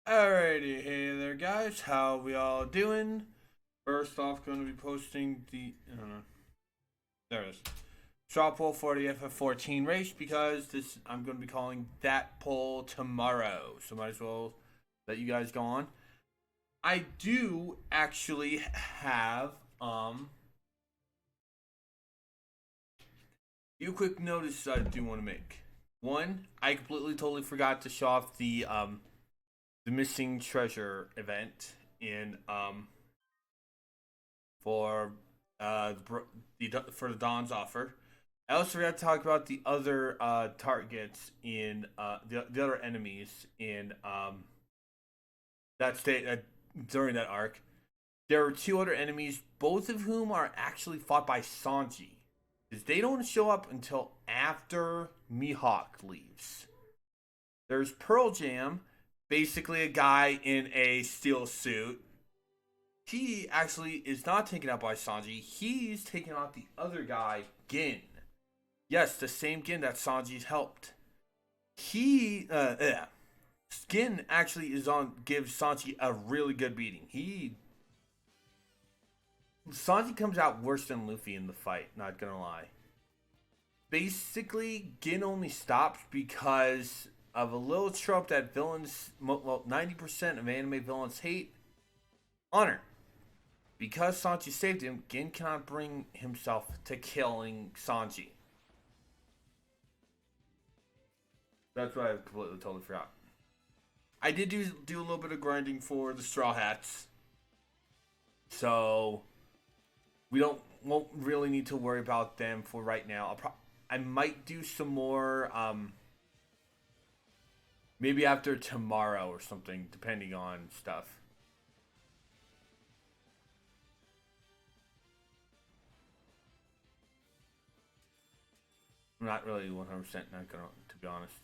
Alrighty, hey there guys, how we all doing? First off, going to be posting there it is. Straw poll for the FF14 race because I'm going to be calling that poll tomorrow, so might as well let you guys go on. I do actually have few quick notices I do want to make. One, I completely totally forgot to show off the missing treasure event in for for the Dawn's offer. I also forgot to talk about the other targets in the other enemies in that state during that arc. There were two other enemies, both of whom are actually fought by Sanji, because they don't show up until after Mihawk leaves. There's Pearl Jam, basically a guy in a steel suit. He actually is not taken out by Sanji. He's taken out the other guy, Gin. Yes, the same Gin that Sanji's helped. Gin actually gives Sanji a really good beating. Sanji comes out worse than Luffy in the fight, not gonna lie. Basically, Gin only stops because of a little trope that 90% of anime villains hate: honor. Because Sanji saved him, Gin cannot bring himself to killing Sanji. That's what I completely totally forgot. I did do a little bit of grinding for the Straw Hats, so we won't really need to worry about them for right now. I might do some more maybe after tomorrow or something, depending on stuff. I'm not really 100% not gonna, to be honest.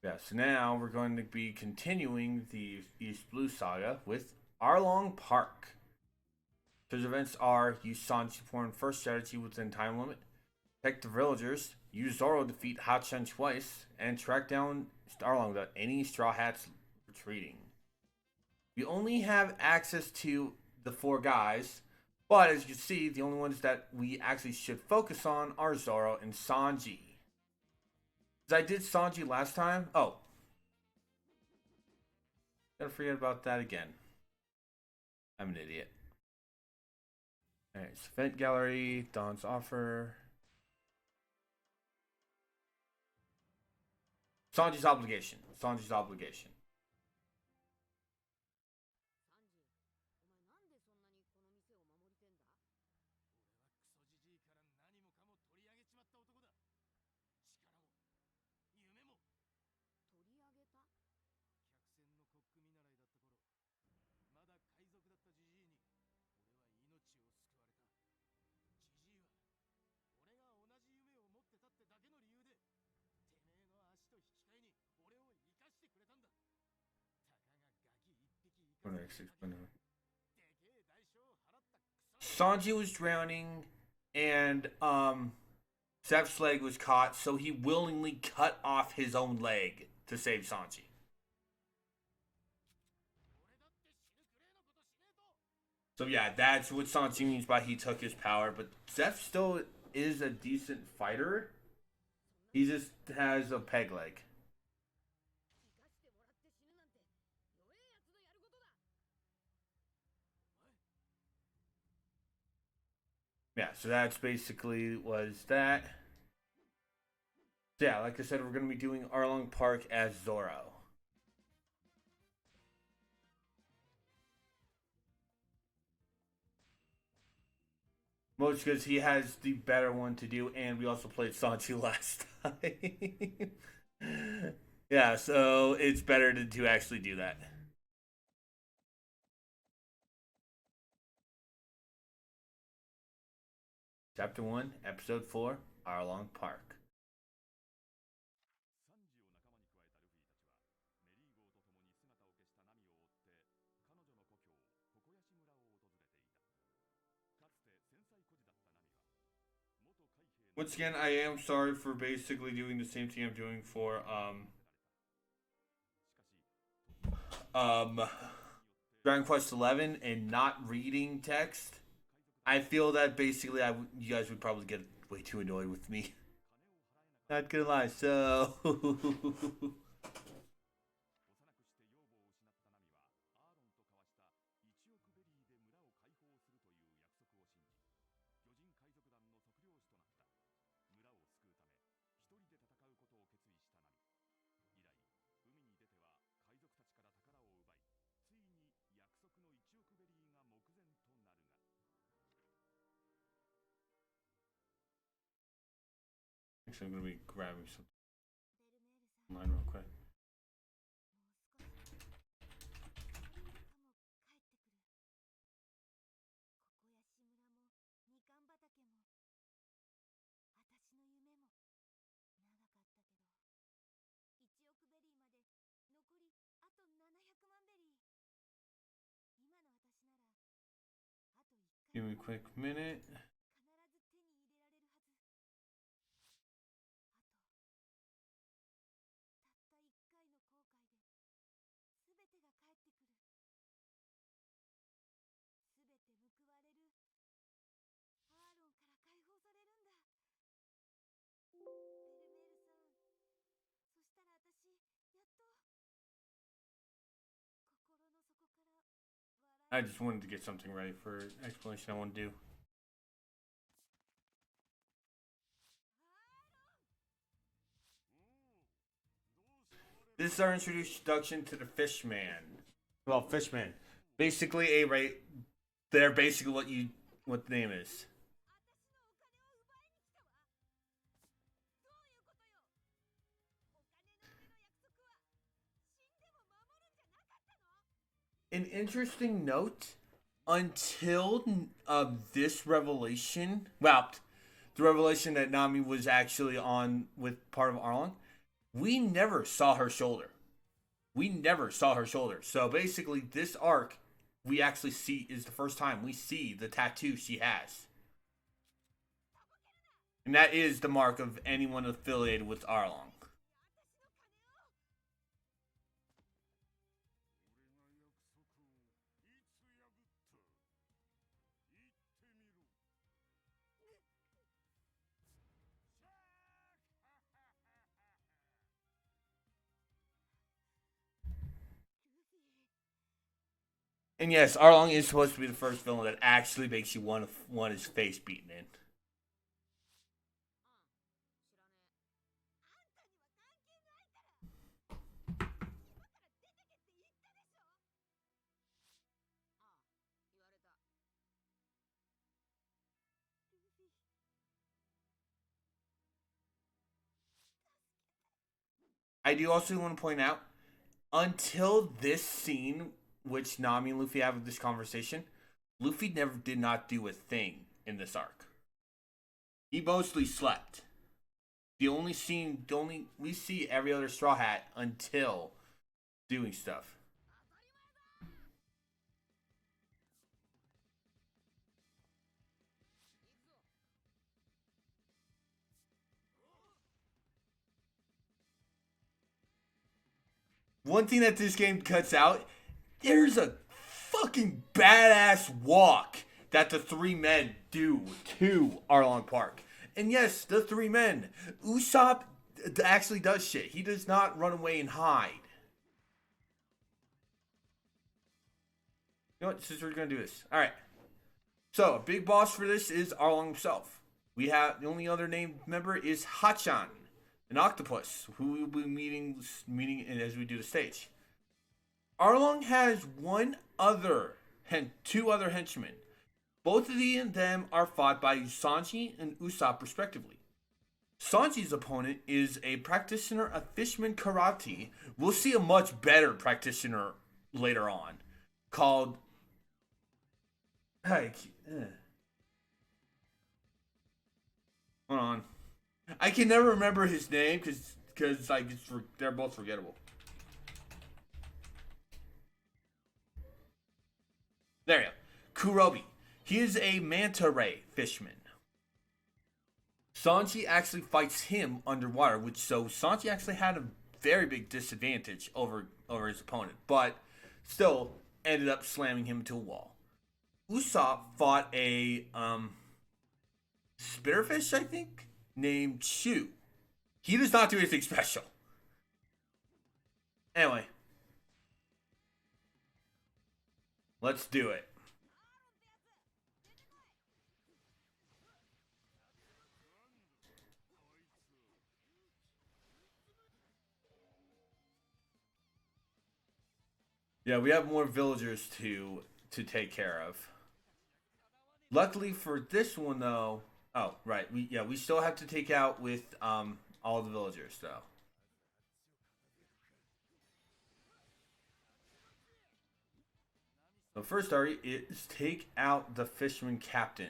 Yeah, so now we're going to be continuing the East Blue Saga with Arlong Park. Those events are: use Sanji Porn first strategy within time limit, protect the villagers, use Zoro to defeat Hachan twice, and track down Arlong without any Straw Hats retreating. We only have access to the four guys, but as you can see, the only ones that we actually should focus on are Zoro and Sanji. Because I did Sanji last time. Oh, gotta forget about that again. I'm an idiot. Alright, so Event Gallery, Dawn's Offer. Sanji's Obligation. Sanji's Obligation. Sanji was drowning, and Zeph's leg was caught, so he willingly cut off his own leg to save Sanji. So yeah, that's what Sanji means by he took his power. But Zeph still is a decent fighter. He just has a peg leg. Yeah, so that's basically was that. So yeah, like I said, we're gonna be doing Arlong Park as Zoro. Most because he has the better one to do, and we also played Sanji last time. Yeah, so it's better to actually do that. Chapter 1, Episode 4, Arlong Park. Once again, I am sorry for basically doing the same thing I'm doing for um Dragon Quest 11 and not reading text. I feel that basically you guys would probably get way too annoyed with me. Not gonna lie, so actually I'm gonna be grabbing some online real quick. Give me a quick minute. I just wanted to get something ready for explanation I want to do. This is our introduction to the Fishman. Well, Fishman, basically they're basically what the name is. An interesting note. Until this revelation, well, the revelation that Nami was actually on with part of Arlong, we never saw her shoulder. We never saw her shoulder. So basically, this arc we actually see is the first time we see the tattoo she has. And that is the mark of anyone affiliated with Arlong. And yes, Arlong is supposed to be the first villain that actually makes you want his face beaten in. I do also want to point out, until this scene, which Nami and Luffy have this conversation, Luffy never did not do a thing in this arc. He mostly slept. The only we see every other Straw Hat until doing stuff. One thing that this game cuts out, there's a fucking badass walk that the three men do to Arlong Park. And yes, the three men. Usopp actually does shit. He does not run away and hide. You know what? Since we're gonna do this, all right. So, a big boss for this is Arlong himself. We have the only other named member is Hachan, an octopus, who we will be meeting as we do the stage. Arlong has two other henchmen. Both of them are fought by Sanji and Usopp respectively. Sanji's opponent is a practitioner of Fishman Karate. We'll see a much better practitioner later on, called hold on. I can never remember his name because like they're both forgettable. There you go. Kurobi. He is a manta ray fishman. Sanji actually fights him underwater, which so Sanji actually had a very big disadvantage over his opponent, but still ended up slamming him to a wall. Usopp fought a spitterfish, I think, named Chu. He does not do anything special. Anyway, let's do it. Yeah, we have more villagers to take care of. Luckily for this one though, oh right, we still have to take out with all the villagers though. So first story is take out the fisherman captains.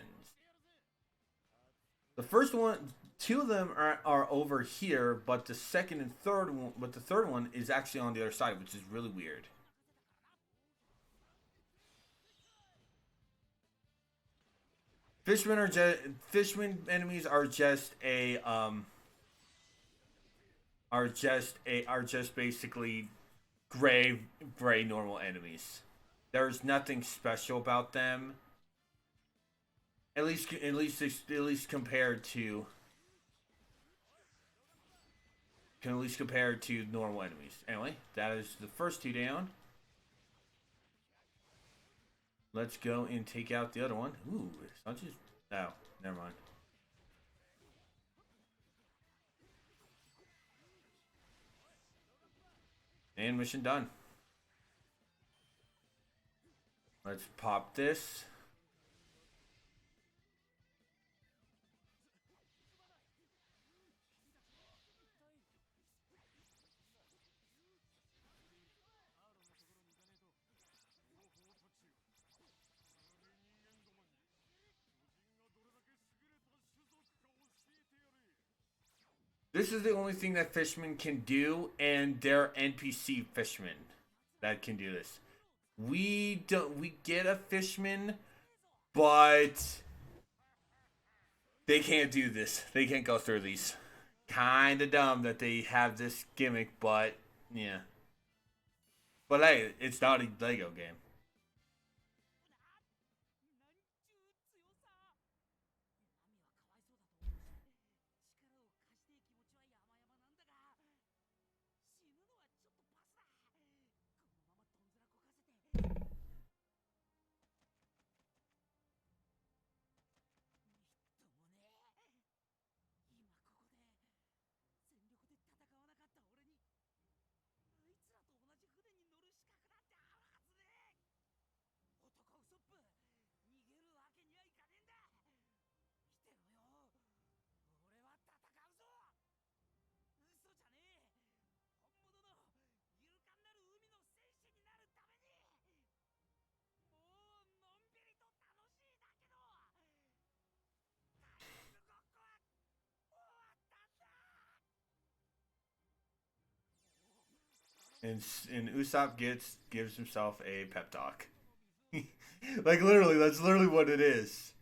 The first one, two of them are over here, but the second and third one, but the third one is actually on the other side, which is really weird. Fishermen enemies are just basically gray normal enemies. There's nothing special about them. At least compared to normal enemies. Anyway, that is the first two down. Let's go and take out the other one. Ooh, it's not just. Oh, never mind. And mission done. Let's pop this. This is the only thing that fishermen can do, and they're NPC fishermen that can do this. We get a fisherman, but they can't do this. They can't go through these. Kinda dumb that they have this gimmick, but yeah. But hey, it's not a Lego game. And Usopp gives himself a pep talk. Like literally, that's literally what it is.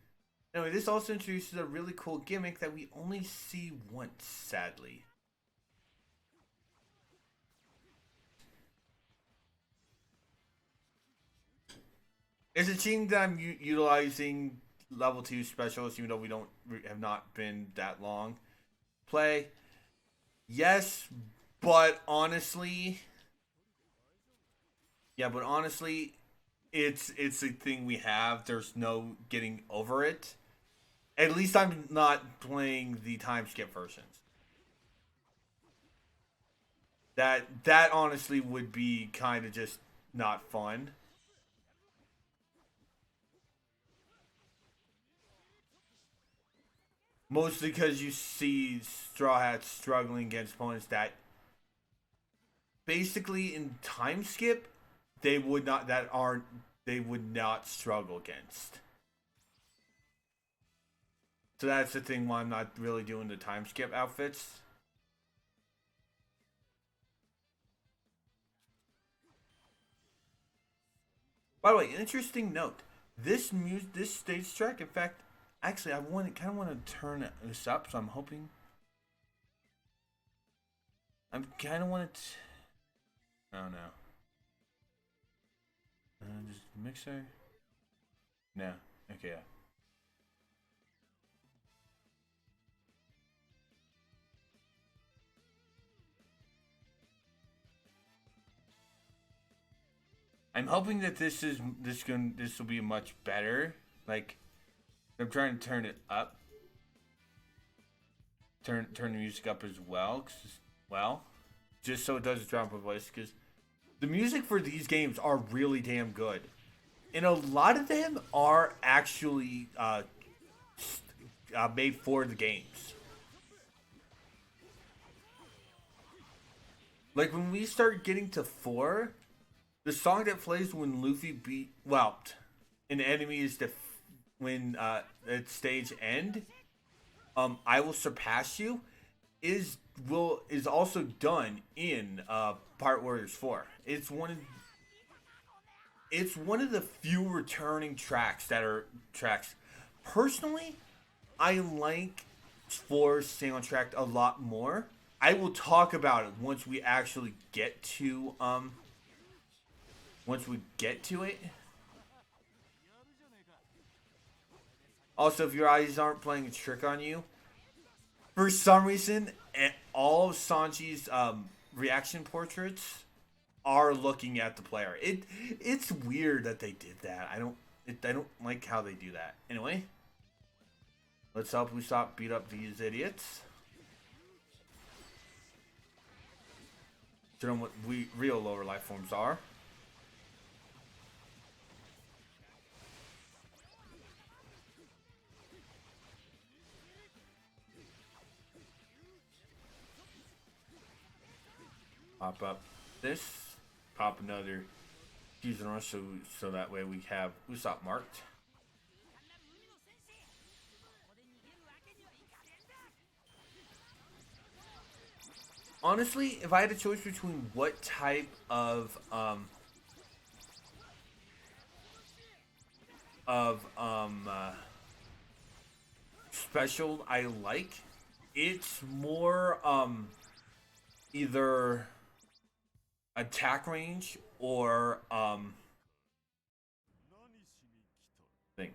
Anyway, this also introduces a really cool gimmick that we only see once, sadly. It's a shame that I'm utilizing level 2 specials, even though we don't have not been that long. Play, yes, but honestly, yeah, but honestly, it's a thing we have. There's no getting over it. At least I'm not playing the time skip versions. That honestly would be kind of just not fun. Mostly because you see Straw Hats struggling against opponents that basically in time skip they would not struggle against. So that's the thing why I'm not really doing the time skip outfits. By the way, interesting note. This stage track, in fact, Actually, I kind of want to turn this up, so I'm hoping. I'm kind of want to. I don't know. Just mixer. No. Okay. Yeah. I'm hoping that this will be much better. Like I'm trying to turn it up, turn the music up as well, just so it doesn't drop my voice. Because the music for these games are really damn good, and a lot of them are actually made for the games. Like when we start getting to 4, the song that plays when Luffy beat an enemy is when at stage end, I will surpass you is also done in Part Warriors 4. It's one of the few returning tracks that are tracks. Personally, I like 4's soundtrack a lot more. I will talk about it once we get to it. Also, if your eyes aren't playing a trick on you, for some reason, all of Sanji's reaction portraits are looking at the player. It's weird that they did that. I don't like how they do that. Anyway, let's help Usopp beat up these idiots. Show them what real lower life forms are. Pop up this. Pop another fusion rush so that way we have Usopp marked. Honestly, if I had a choice between what type of special I like, it's more either attack range or thing.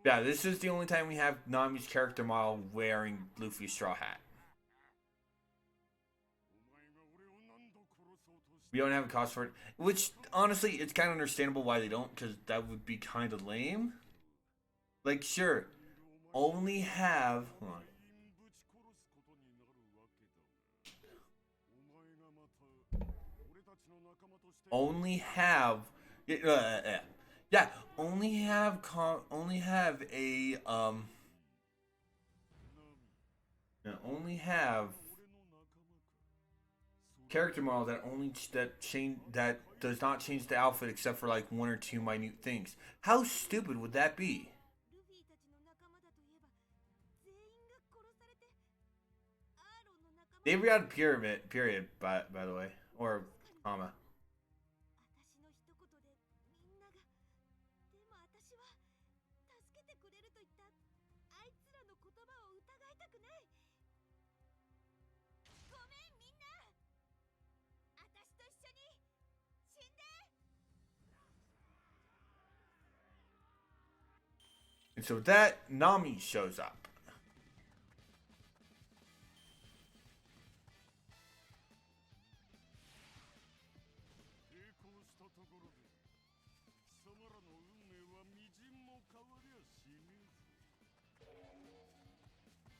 Yeah, this is the only time we have Nami's character model wearing Luffy's straw hat. We don't have a cost for it, which honestly, it's kind of understandable why they don't, because that would be kind of lame. Like, sure, only have. Hold on. Only have. Yeah, only have character model that does not change the outfit except for like one or two minute things. How stupid would that be? They ever got a period by the way, or comma. And so that Nami shows up.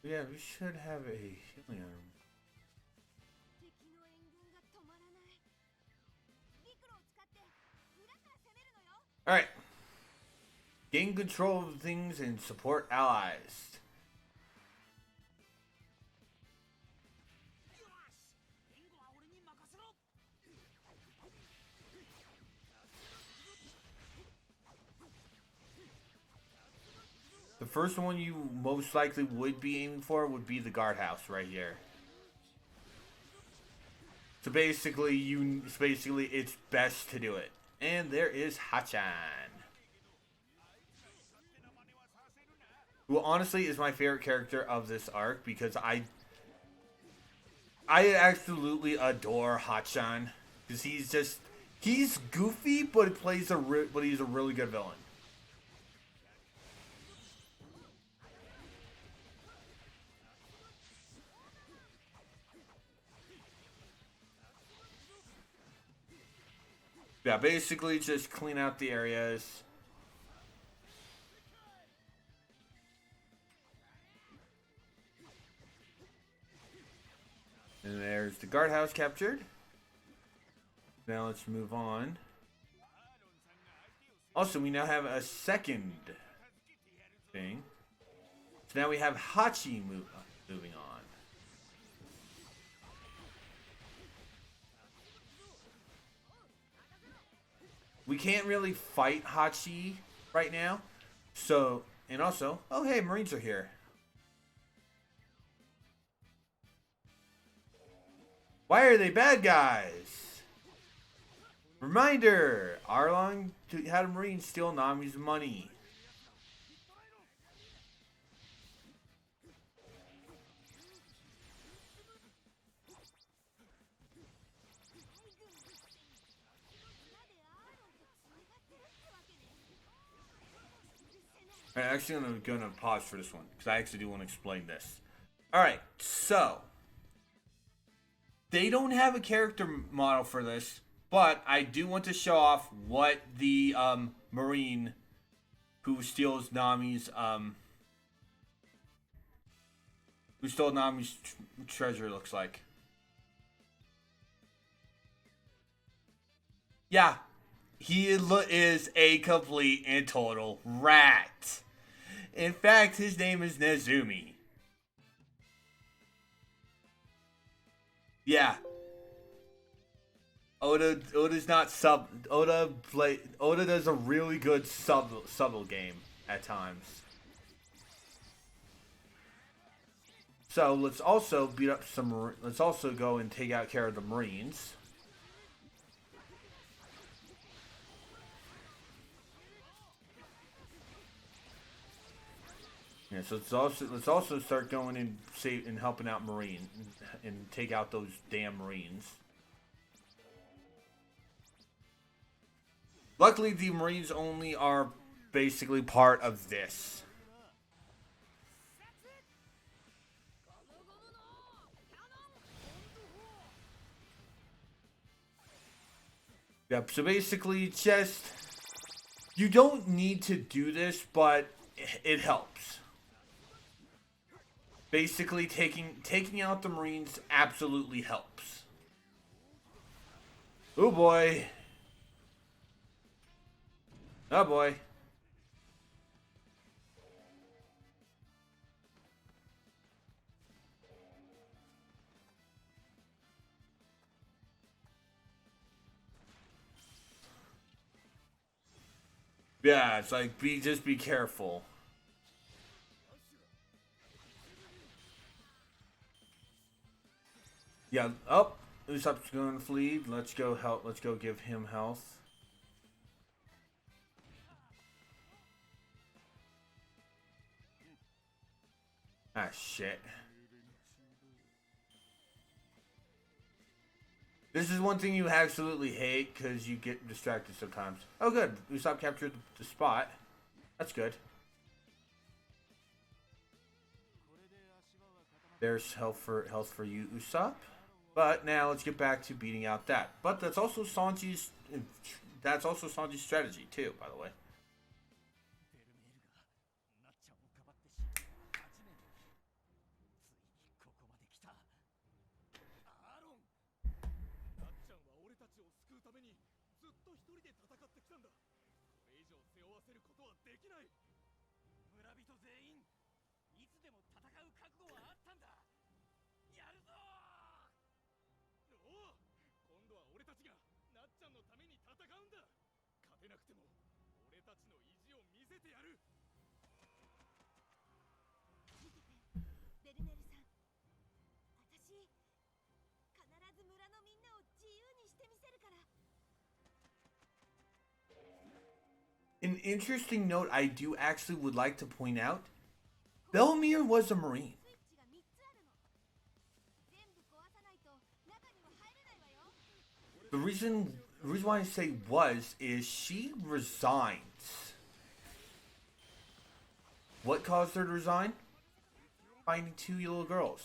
Yeah, we should have a healing item. Alright. Gain control of things and support allies. The first one you most likely would be aiming for would be the guardhouse right here. So basically, it's best to do it. And there is Hachan. who honestly is my favorite character of this arc because I absolutely adore Hachan because he's goofy but but he's a really good villain. Yeah, basically just clean out the areas. And there's the guardhouse captured. Now let's move on. Also, we now have a second thing. So now we have Hachi moving on. We can't really fight Hachi right now. So, and also, oh hey, Marines are here. Why are they bad guys? Reminder, Arlong had a Marine steal Nami's money. Actually, I'm going to pause for this one because I actually do want to explain this. Alright, so they don't have a character model for this, but I do want to show off what the Marine who steals Nami's who stole Nami's treasure looks like. Yeah, he is a complete and total rat. In fact, his name is Nezumi. Yeah. Oda's not sub. Oda does a really good subtle game at times. So let's also beat up some. Let's also go and take out care of the Marines. Yeah, so let's also start going and and helping out Marine and take out those damn Marines. Luckily, the Marines only are basically part of this. Yep, so basically just you don't need to do this, but it helps. Basically taking out the Marines absolutely helps. Oh boy. Oh boy. Yeah, it's like just be careful. Yeah, oh, Usopp's going to flee. Let's go help. Let's go give him health. Ah, shit. This is one thing you absolutely hate because you get distracted sometimes. Oh, good. Usopp captured the spot. That's good. There's health for you, Usopp. But now let's get back to beating out that. But that's also Sanji's strategy too, by the way. An interesting note I do actually would like to point out Belmir was a Marine. The reason why I say was is she resigns. What caused her to resign? Finding two little girls.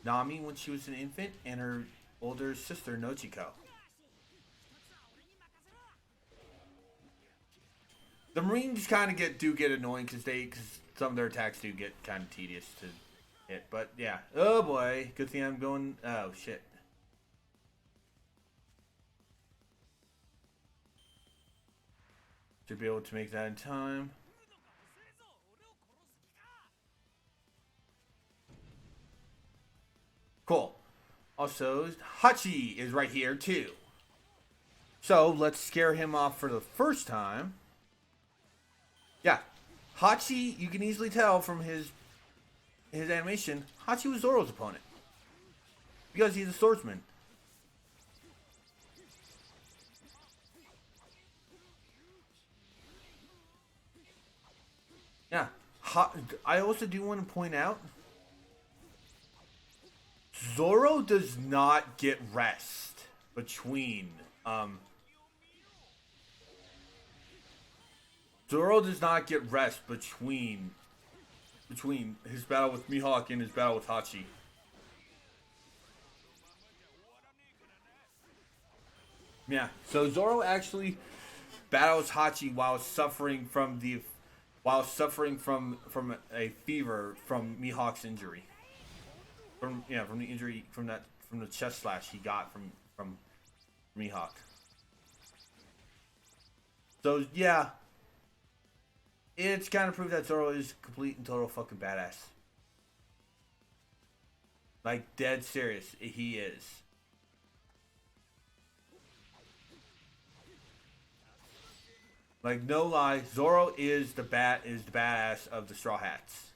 Nami when she was an infant, and her older sister Nochiko. The Marines kind of get annoying because some of their attacks do get kind of tedious to hit. But yeah, oh boy, good thing I'm going. Oh shit. Should be able to make that in time. Cool. Also, Hachi is right here too. So let's scare him off for the first time. Yeah, Hachi, you can easily tell from his animation, Hachi was Zoro's opponent. Because he's a swordsman. Yeah, I also do want to point out, Zoro does not get rest between, Zoro does not get rest between his battle with Mihawk and his battle with Hachi. Yeah, so Zoro actually battles Hachi while suffering from a fever from Mihawk's injury. From the injury from the chest slash he got from Mihawk. So yeah, it's kind of proved that Zoro is complete and total fucking badass. Like dead serious, he is. Like no lie, Zoro is the badass of the Straw Hats.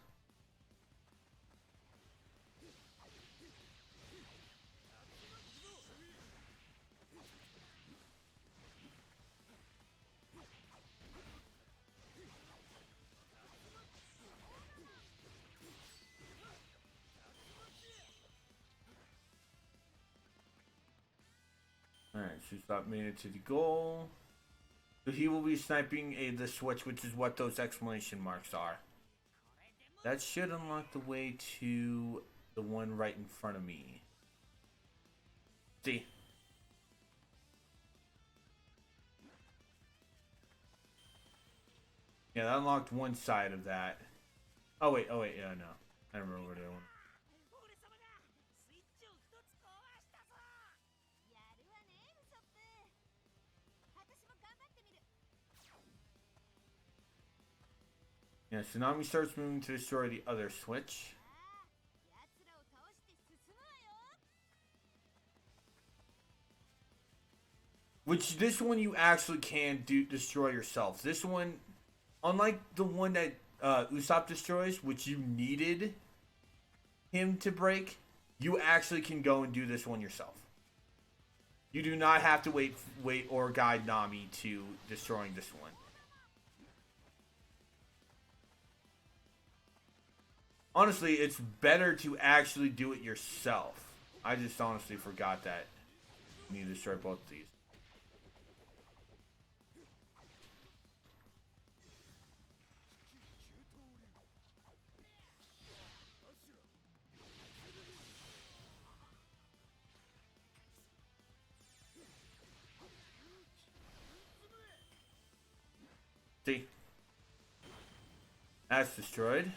Alright, so stop made it to the goal. So he will be sniping the switch, which is what those exclamation marks are. That should unlock the way to the one right in front of me. See? Yeah, that unlocked one side of that. Oh wait, yeah, no. I remember where the other one. Yeah, Tsunami starts moving to destroy the other switch. Which this one you actually can destroy yourself. This one, unlike the one that Usopp destroys, which you needed him to break, you actually can go and do this one yourself. You do not have to wait or guide Nami to destroying this one. Honestly, it's better to actually do it yourself. I just honestly forgot that you need to destroy both of these. See? That's destroyed.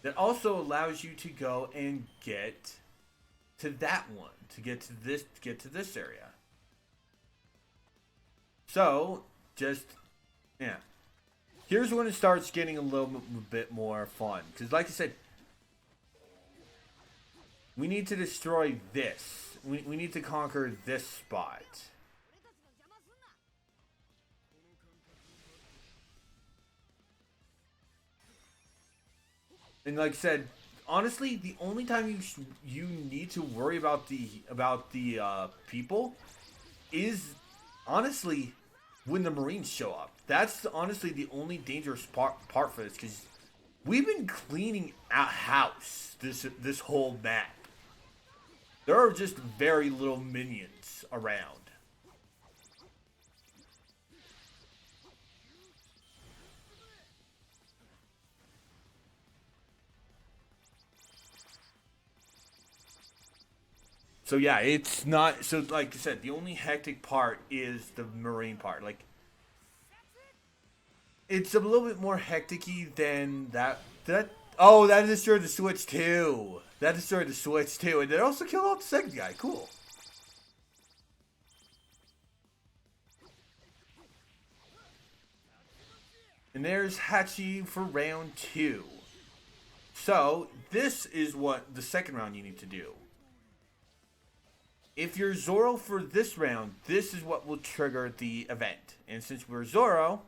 That also allows you to go and get to that one. To get to this area. So, just, yeah. Here's when it starts getting a little bit more fun. Because like I said, we need to destroy this. We need to conquer this spot. And like I said, honestly, the only time you need to worry about the people is honestly when the Marines show up. That's honestly the only dangerous part for this, because we've been cleaning out house this whole map. There are just very little minions around. So yeah, it's not so like I said, the only hectic part is the marine part. Like it's a little bit more hectic-y than that. Oh, that destroyed the switch too. That destroyed the switch too, and it also killed off the second guy. Cool. And there's Hachi for round 2. So this is what the second round you need to do. If you're Zoro for this round, this is what will trigger the event. And since we're Zoro,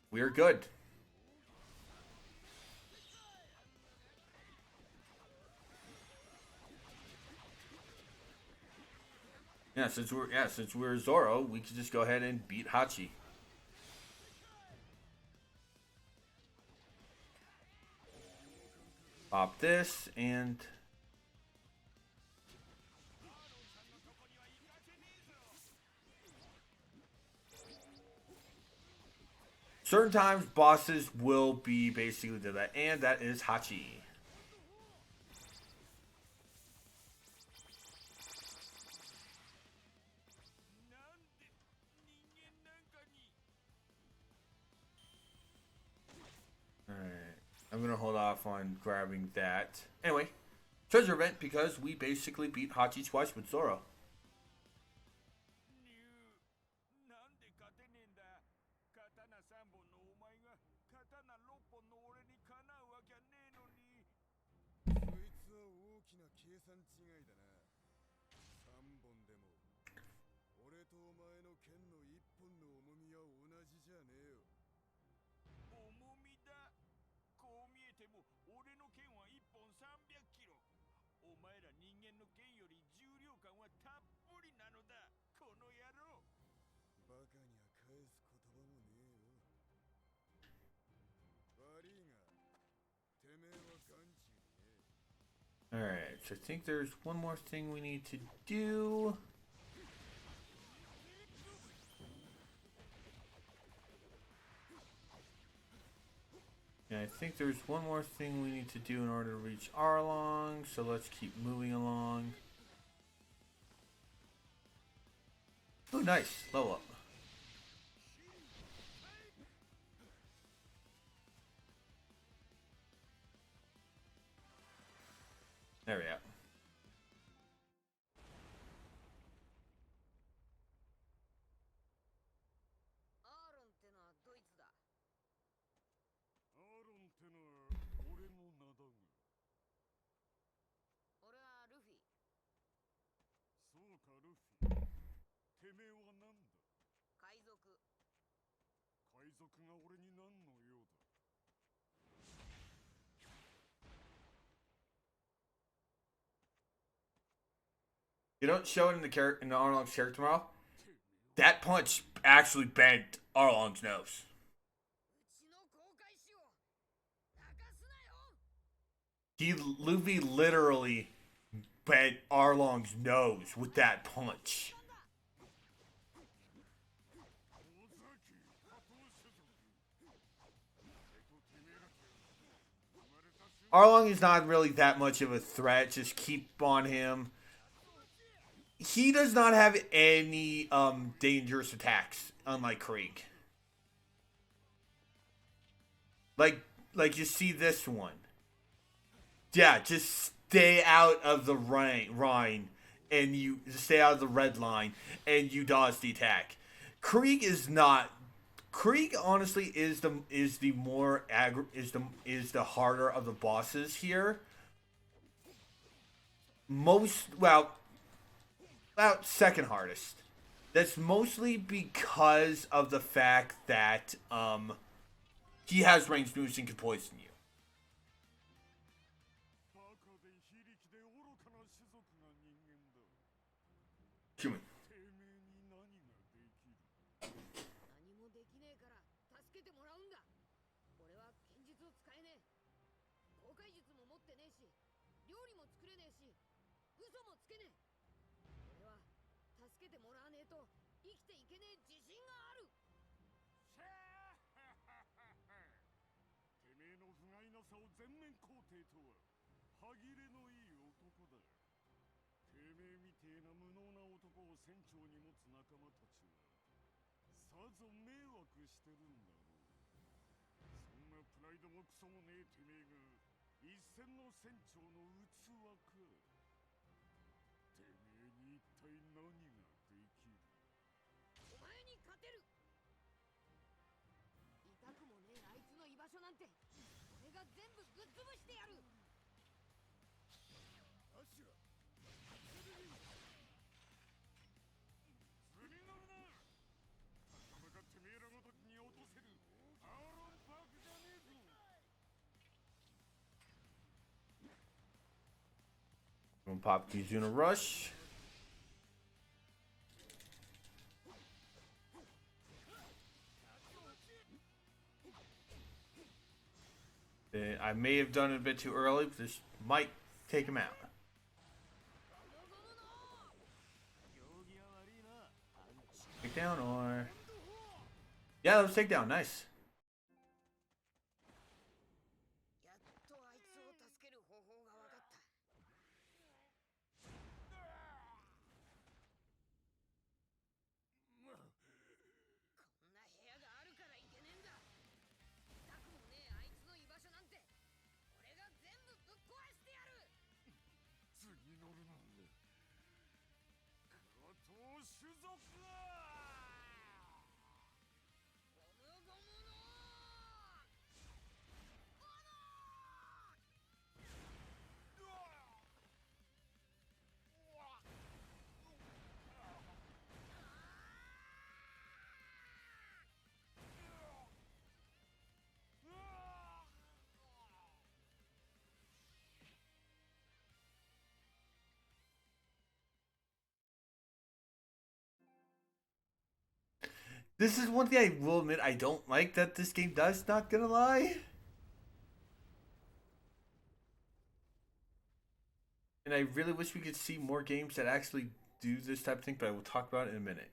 we're good. Since we're Zoro, we can just go ahead and beat Hachi. Pop this and certain times bosses will be basically do that, and that is Hachi. Alright. I'm gonna hold off on grabbing that. Anyway, treasure event because we basically beat Hachi twice with Zoro. Alright, so I think there's one more thing we need to do. And I think there's one more thing we need to do in order to reach Arlong, so let's keep moving along. Oh, nice. Level up. There we go. You don't show it in the Arlong's character model. That punch actually bent Arlong's nose. Luffy literally bent Arlong's nose with that punch. Arlong is not really that much of a threat. Just keep on him. He does not have any dangerous attacks, unlike Krieg. Like you see this one. Yeah, just stay out of the Rhine, and you stay out of the red line, and you dodge the attack. Krieg is not. Krieg honestly is the more is the harder of the bosses here. About second hardest. That's mostly because of the fact that he has ranged moves and can poison you. Human. 料理も作れねえし嘘もつけねえ。俺は助けてもらわねえと生きていけねえ自信がある。てめえの不甲斐なさを全面肯定とは歯切れのいい男だ。てめえみてえな無能な男を船長に持つ仲間たちはさぞ迷惑してるんだろう。そんなプライドもクソもねえてめえが一線の船長の器か。てめえに一体何ができる。お前に勝てる。痛くもねえあいつの居場所なんて俺が全部ぶっ潰してやる。アシュラ図に乗るな。たかがてめえらごときに落とせるアーロンパークじゃねえぞ。When Popkey's doing a rush. I may have done it a bit too early, but this might take him out. Takedown or... Yeah, that was takedown. Nice. やっとあいつを助ける方法が分かった。こんな部屋があるからいけねえんだ。痛くもねえあいつの居場所なんて俺が全部ぶっ壊してやる。図に乗るな。加藤種族はゴムゴムのThis is one thing I will admit I don't like that this game does, not gonna lie. And I really wish we could see more games that actually do this type of thing, but I will talk about it in a minute.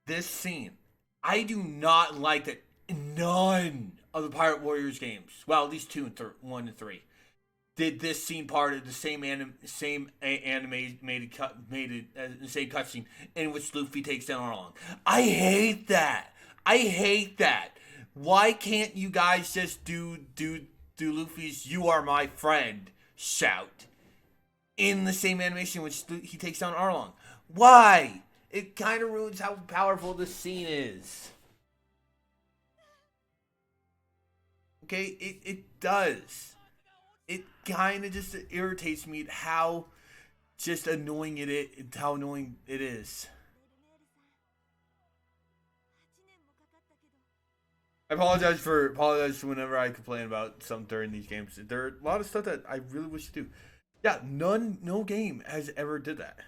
This scene, I do not like that. None of the Pirate Warriors games, well, at least 1 and 3, did this scene part of the same animated cut, made it the same cutscene in which Luffy takes down Arlong. I hate that. I hate that. Why can't you guys just do Luffy's "You are my friend" shout in the same animation which he takes down Arlong? Why? It kind of ruins how powerful this scene is. Okay, it does. It kind of just irritates me how just annoying how annoying it is. I apologize whenever I complain about something during these games. There are a lot of stuff that I really wish to do. Yeah, no game has ever did that.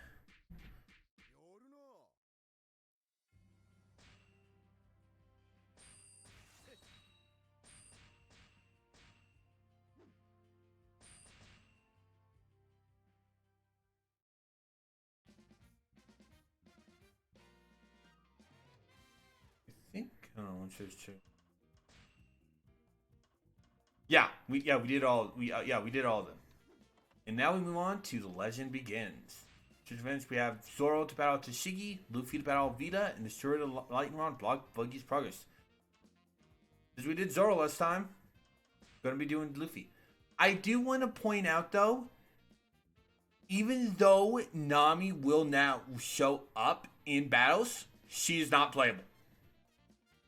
I think it's just two. Yeah, we did all we did all of them. And now we move on to The Legend Begins. To events, we have Zoro to battle Tashiki, Luffy to battle Vita, and destroy the lightning rod block Buggy's progress. As we did Zoro last time, gonna be doing Luffy. I do want to point out though, even though Nami will now show up in battles, she is not playable.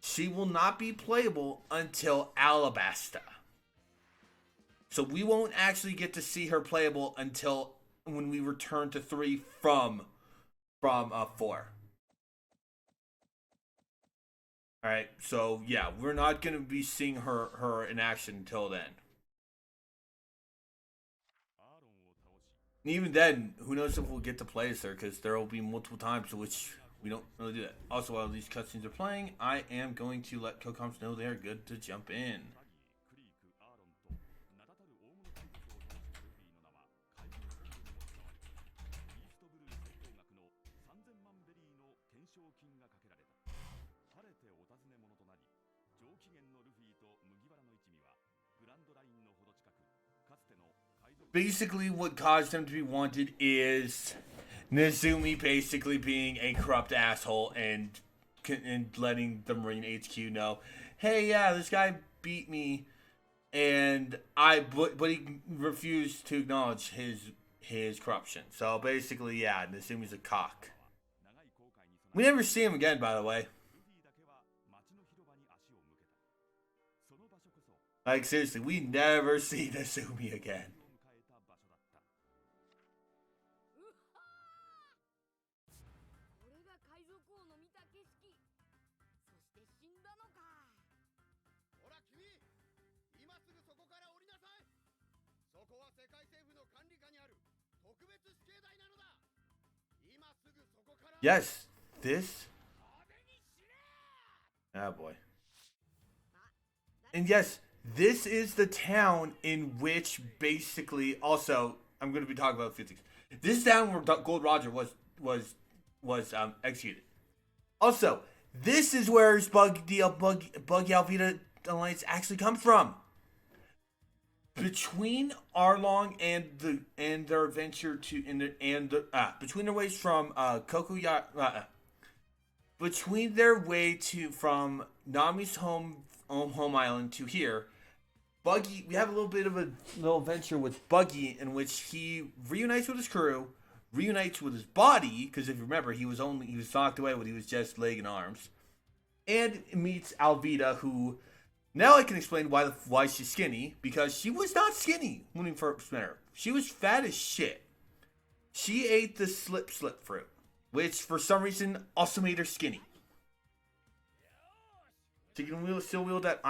She will not be playable until Alabasta. So we won't actually get to see her playable until when we return to 3 from 4. All right, so yeah, we're not gonna be seeing her in action until then. アーロンを倒し And even then, who knows if we'll get to play as her? Because there will be multiple times in which we don't really do that. Also, while these cutscenes are playing, I am going to let Kokoms know they are good to jump in. ハギー、クリーク、アーロンと名だたる大物怪物を倒したルフィの名は海上戦闘にも伝わり、イーストブルー戦闘額の3000万ベリーの懸賞金がかけられた。晴れてお尋ね者となり、上機嫌のルフィと麦わらの一味はグランドラインのほど近く、かつての海賊 Basically, what caused them to be wanted is Nezumi basically being a corrupt asshole and letting the Marine HQ know, hey, yeah, this guy beat me, and but he refused to acknowledge his corruption. So basically, yeah, Nezumi's a cock. 長い航海に備 We え never see him again, by the way. ルフィだけは町の広場に足を向けた。その場所こそ Like seriously, we never see Nezumi again. を迎えた場所だった。うっはー、これが海賊王の見た景色。そして死んだのか。ほら君、今すぐそこから降りなさい。そこは世界政府の管理下にある特別死刑台なのだ。今すぐそこから Yes, this. Oh boy. And yes, this is the town in which basically also I'm going to be talking about a few things. This is town where Gold Roger was executed. Also, this is where his Buggy Alvita alliance actually comes from. Between Arlong and their adventure between their ways from between their way to from Nami's home island to here, Buggy, we have a little bit of a little adventure with Buggy in which he reunites with his crew, reunites with his body, because if you remember, he was knocked away when he was just leg and arms, and meets Alvita, who now I can explain why she's skinny, because she was not skinny when we first met her. She was fat as shit. She ate the slip fruit, which for some reason also made her skinny. She can still wield that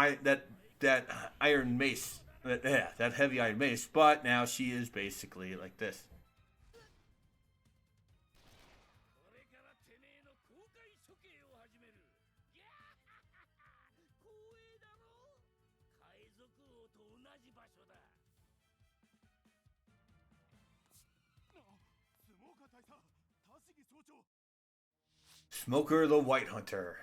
iron mace, that heavy iron mace, but now she is basically like this. これからてめえの公開処刑を始める。ギャー光栄だろ。海賊王と同じ場所だ。スモーカー大佐、タシギ総長。 Smoker the White Hunter.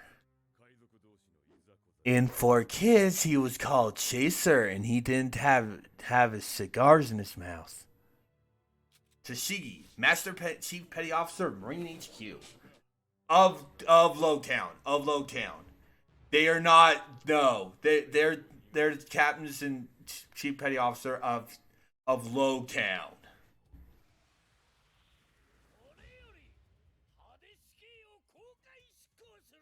海賊同士のいざこざ。 And for kids, he was called Chaser, and he didn't have his cigars in his mouth. Tashiki, Chief Petty Officer, Marine HQ of Lowtown. They are not. No, they're captains and Chief Petty Officer of Lowtown. これより派手死刑を公開執行する。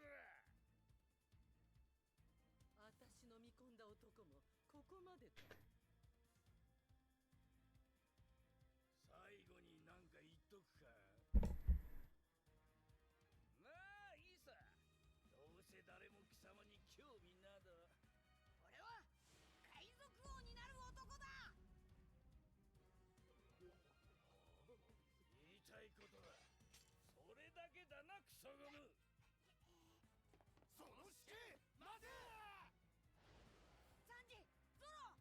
私の見込んだ男もここまでだ。最後になんか言っとくか。まあいいさ。どうせ誰も貴様に興味など。俺は海賊王になる男だ。言いたいことはそれだけだな、クソゴム。その死刑待て。サンジ、ゾロ。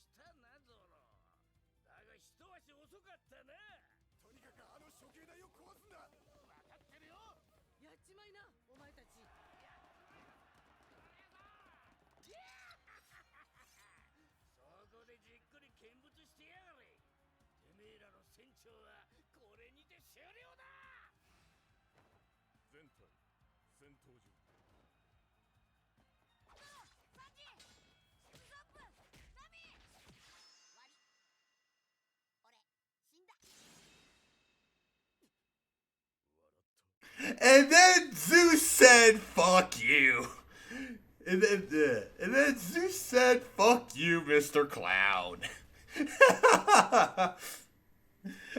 来たなゾロ。だが一足遅かったな。とにかくあの処刑台を壊すんだ。分かってるよ。やっちまいな、お前たち。そこでじっくり見物してやがれ。てめえらの船長はこれにて終了だ。全隊戦闘場。サンジ、シズアップ、ナミ。終わり。俺、死んだ。 And then Zeus said, "Fuck you." And then Zeus said, "Fuck you, Mr. Clown."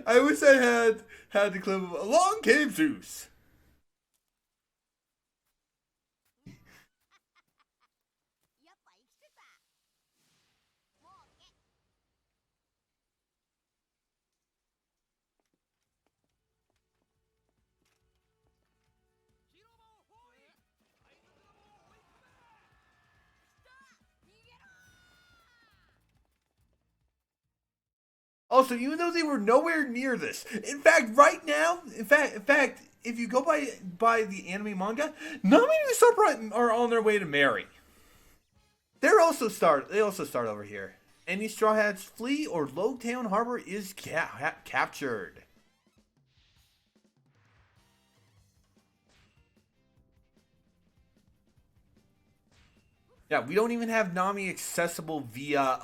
I wish I had the clip of Along Came Zeus. Also, even though they were nowhere near this, in fact, right now, if you go by the anime manga, Nami and Usopp are on their way to marry. They also start over here. Any Straw Hats flee or Logtown Harbor is captured. Yeah, we don't even have Nami accessible via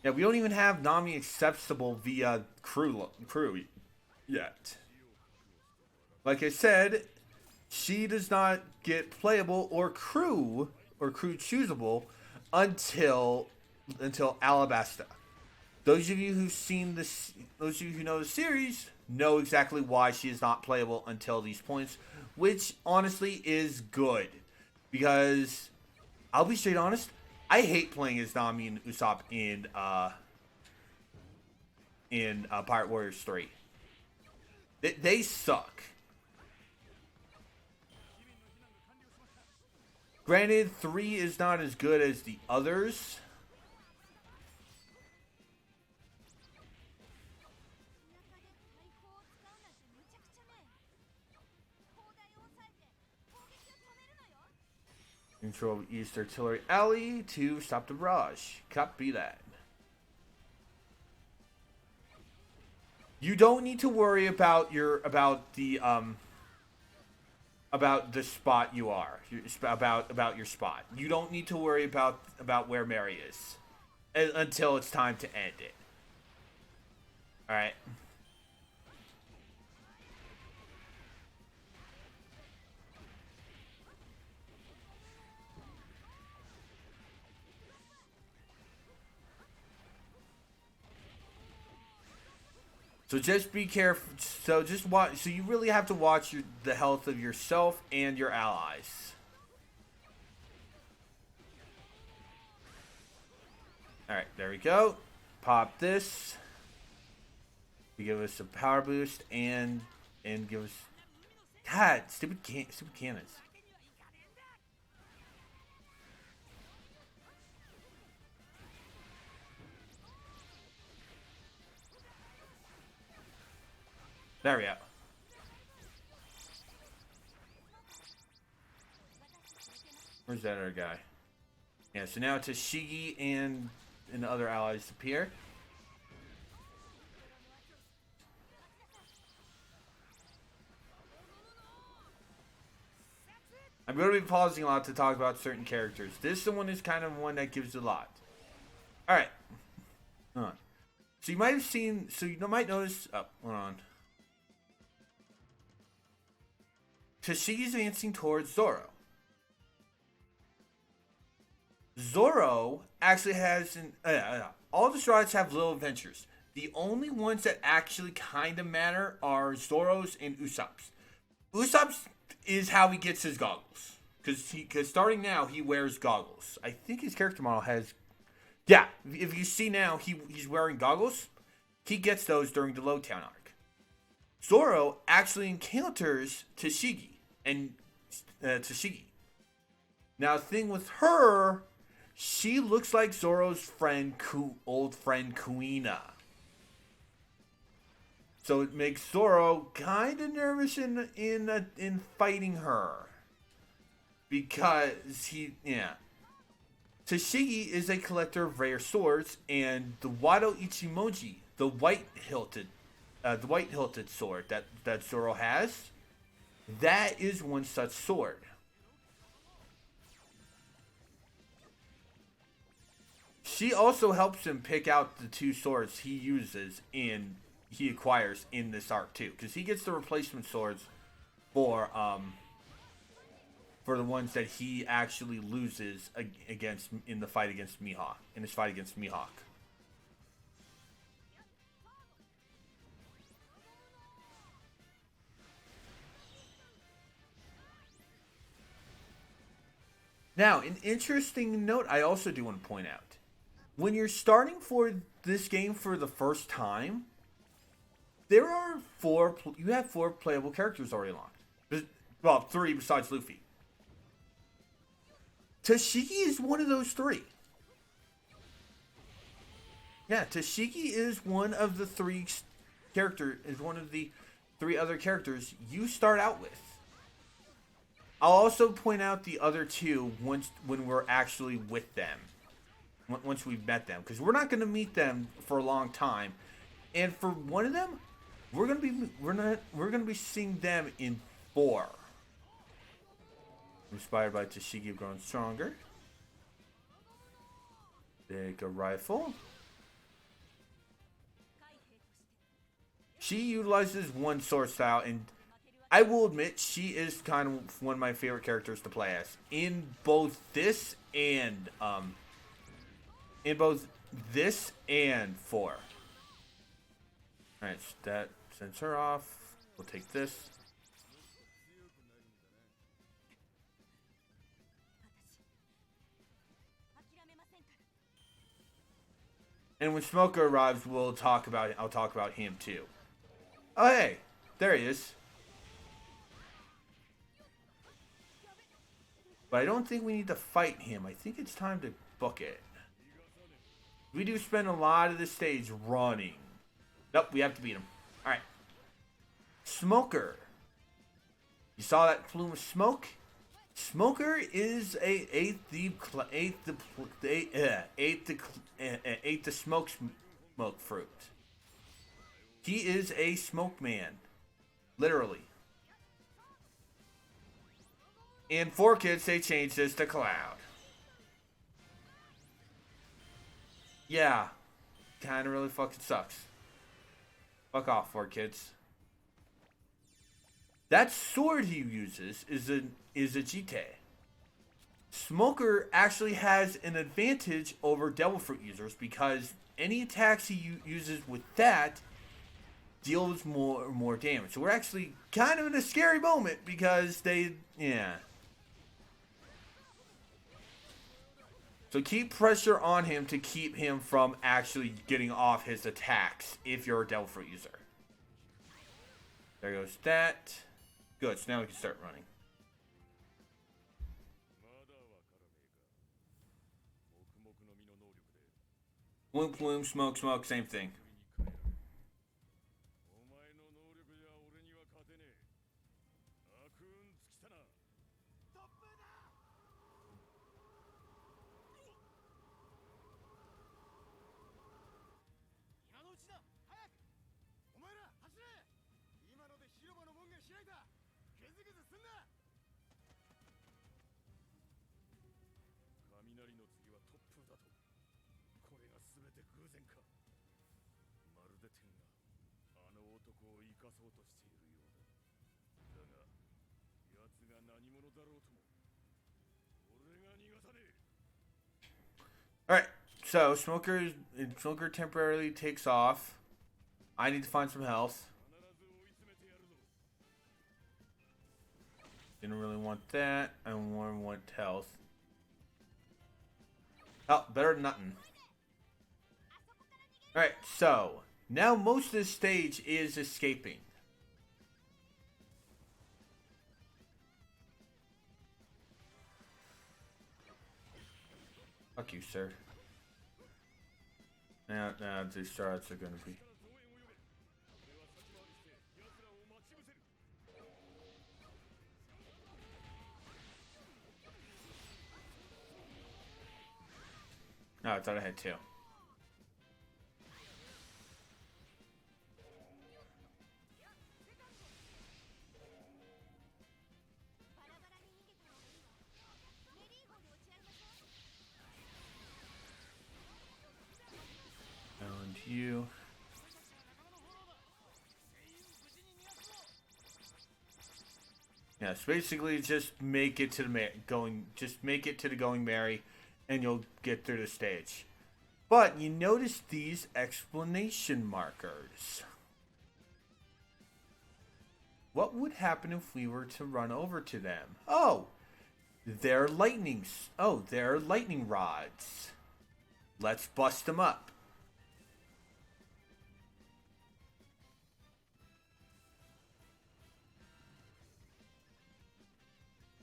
Yeah, we don't even have Nami accessible via crew yet. Like I said, she does not get playable or crew choosable until Alabasta. Those of you who know the series know exactly why she is not playable until these points, which honestly is good. Because I'll be straight honest, I hate playing as Nami and Usopp in Pirate Warriors 3. They suck. Granted, 3 is not as good as the others. Control East Artillery Alley to stop the barrage. Copy that. You don't need to worry about the spot you are. About your spot. You don't need to worry about where Mary is until it's time to end it. All right. So just be careful. So just watch. So you really have to watch the health of yourself and your allies. All right, there we go. Pop this. You give us a power boost and give us. God, stupid cannons. There we go. Where's that other guy? Yeah, so now Tashiki and other allies appear. I'm going to be pausing a lot to talk about certain characters. This one is kind of one that gives a lot. Alright. Hold on. So you might have seen... So you might notice... Oh, hold on. Tashiki's advancing towards Zoro. Zoro actually has... all the Straw Hats have little adventures. The only ones that actually kind of matter are Zoro's and Usopp's. Usopp's is how he gets his goggles. Because starting now, he wears goggles. I think his character model has... Yeah, if you see now, he's wearing goggles. He gets those during the Lowtown arc. Zoro actually encounters Tashiki. Now, the thing with her, she looks like Zoro's old friend Kuina. So it makes Zoro kind of nervous in fighting her. Because Tashiki is a collector of rare swords, and the Wado Ichimoji, the white hilted sword that Zoro has, that is one such sword. She also helps him pick out the two swords he acquires in this arc too, because he gets the replacement swords for the ones that he actually loses in his fight against Mihawk. Now, an interesting note I also do want to point out. When you're starting for this game for the first time, you have 4 playable characters already locked. Well, 3 besides Luffy. Tashiki is one of those 3. Yeah, Tashiki is one of the three other characters you start out with. I'll also point out the other two when we're actually with them. Once we've met them, because we're not going to meet them for a long time. And for one of them, we're gonna be seeing them in 4. Inspired by Tashiki growing stronger. Take a rifle. She utilizes one sword style, and I will admit she is kind of one of my favorite characters to play as in both this and 4. Alright, so that sends her off. We'll take this. And when Smoker arrives, I'll talk about him too. Oh hey, there he is. But I don't think we need to fight him. I think it's time to book it. We do spend a lot of this stage running. Nope, we have to beat him. Alright. Smoker. You saw that plume of smoke? Smoker is ate the smoke fruit. He is a smoke man. Literally. In 4 Kids, they changed this to Cloud. Yeah. Kinda really fucking sucks. Fuck off, 4 Kids. That sword he uses is a GT. Smoker actually has an advantage over Devil Fruit users because any attacks he uses with that deals more damage. So we're actually kind of in a scary moment because yeah. So keep pressure on him to keep him from actually getting off his attacks if you're a Devil Fruit user. There goes that. Good, so now we can start running. Bloom, plume, smoke, smoke, same thing. Alright, so Smoker temporarily takes off. I need to find some health. Didn't really want that. I more want health. Oh, better than nothing. Alright, so now most of this stage is escaping. Fuck you, sir. Now these starts are gonna be. No, I thought I had 2. And you. Yes, basically just make it to the going merry, and you'll get through the stage. But you notice these explanation markers. What would happen if we were to run over to them? Oh, they're lightning rods. Let's bust them up.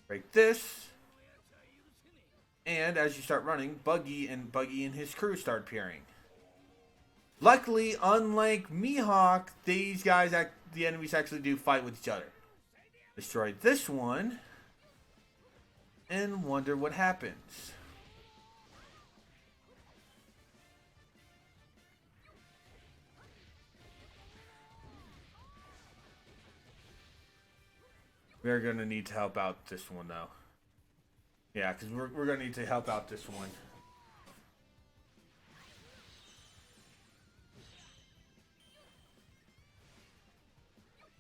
Break this. And as you start running, Buggy and his crew start appearing. Luckily, unlike Mihawk, these guys, the enemies actually do fight with each other. Destroy this one, and wonder what happens. We're gonna need to help out this one though. Yeah, because we're gonna need to help out this one.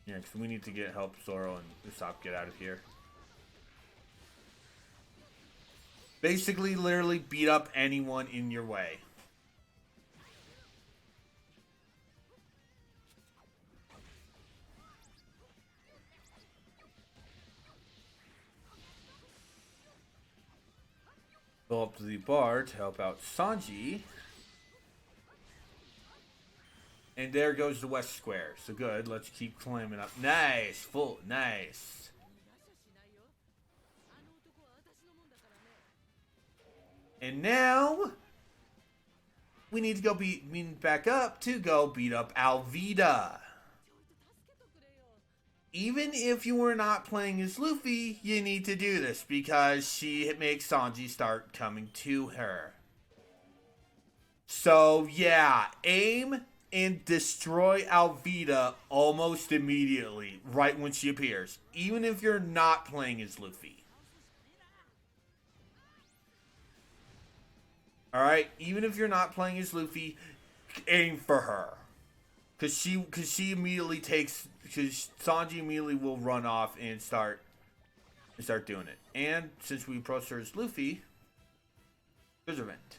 Yeah, because we need to help Zoro and Usopp get out of here. Basically, literally beat up anyone in your way. Go up to the bar to help out Sanji. And there goes the West Square. So good. Let's keep climbing up. Nice. Full. Nice. And now we need to go back up to go beat up Alvida. Even if you were not playing as Luffy, you need to do this because she makes Sanji start coming to her. So yeah, aim and destroy Alvida almost immediately, right when she appears, even if you're not playing as Luffy. Alright, even if you're not playing as Luffy, aim for her. Because she immediately takes, because Sanji immediately will run off and start doing it. And since we approach her as Luffy, there's a vent.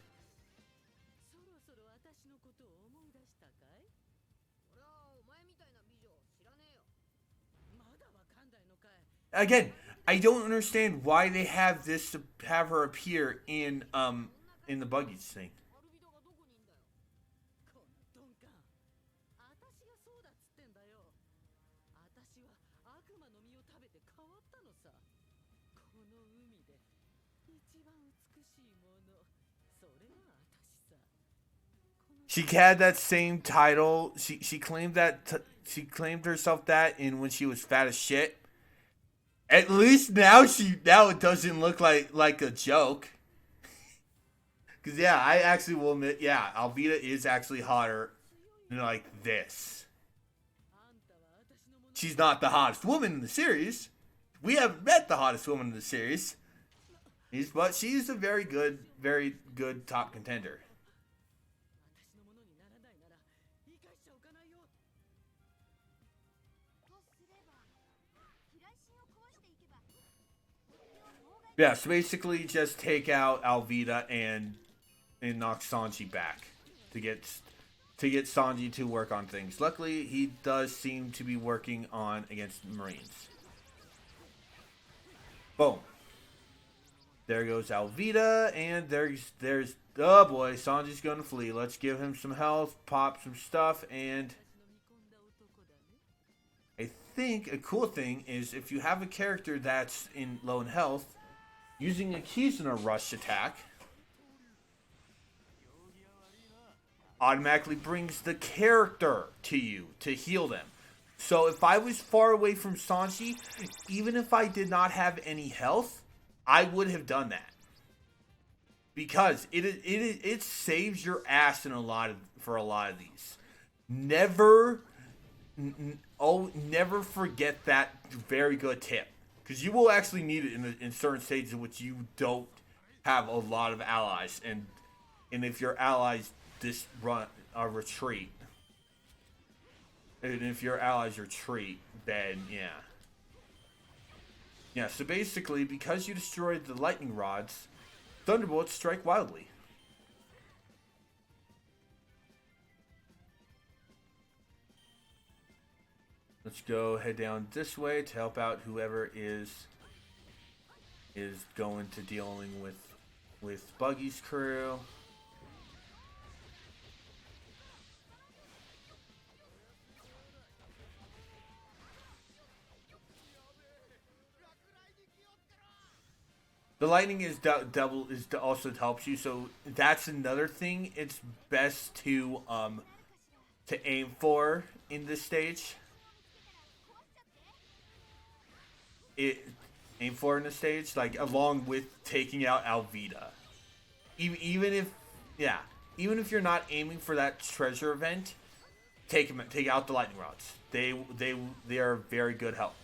Again, I don't understand why they have this to have her appear in the buggies thing. She had that same title. She claimed that she claimed herself that in when she was fat as shit. At least now it doesn't look like a joke. Cause yeah, I actually will admit, yeah, Alvida is actually hotter than like this. She's not the hottest woman in the series. We haven't met the hottest woman in the series. But she's a very good top contender. Yeah, so basically just take out Alvida and knock Sanji back to get Sanji to work on things. Luckily, he does seem to be working on against Marines. Boom. There goes Alvida, and there's oh boy, Sanji's gonna flee. Let's give him some health, pop some stuff, and I think a cool thing is if you have a character that's low in health, using a Kizuna rush attack automatically brings the character to you to heal them. So if I was far away from Sanji, even if I did not have any health, I would have done that. Because it saves your ass in for a lot of these. Never forget that very good tip. Because you will actually need it in certain stages in which you don't have a lot of allies, and if your allies retreat, and if your allies retreat, then yeah. So basically, because you destroyed the lightning rods, thunderbolts strike wildly. Let's go head down this way to help out whoever is going to dealing with Buggy's crew. The lightning is also helps you, so that's another thing. It's best to to aim for in this stage. Aim for in the stage, like along with taking out Alvida. Even if, yeah, even if you're not aiming for that treasure event, take out the lightning rods. They are very good help.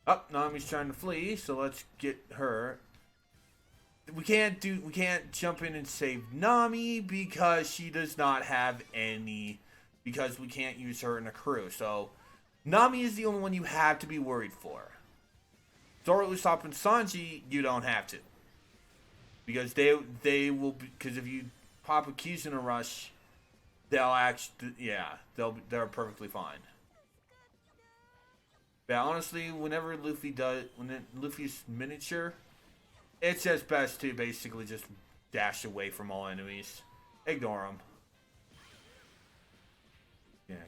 Oh, Nami's trying to flee, so let's get her. We can't jump in and save Nami because she does not have any, because we can't use her in a crew. So Nami is the only one you have to be worried for. Zoro, Usopp, and Sanji, you don't have to, because they will be, because if you pop a keys in a rush, they'll actually, yeah, they're perfectly fine. Yeah, honestly, whenever Luffy's miniature, it's just best to basically just dash away from all enemies. Ignore them. Yeah.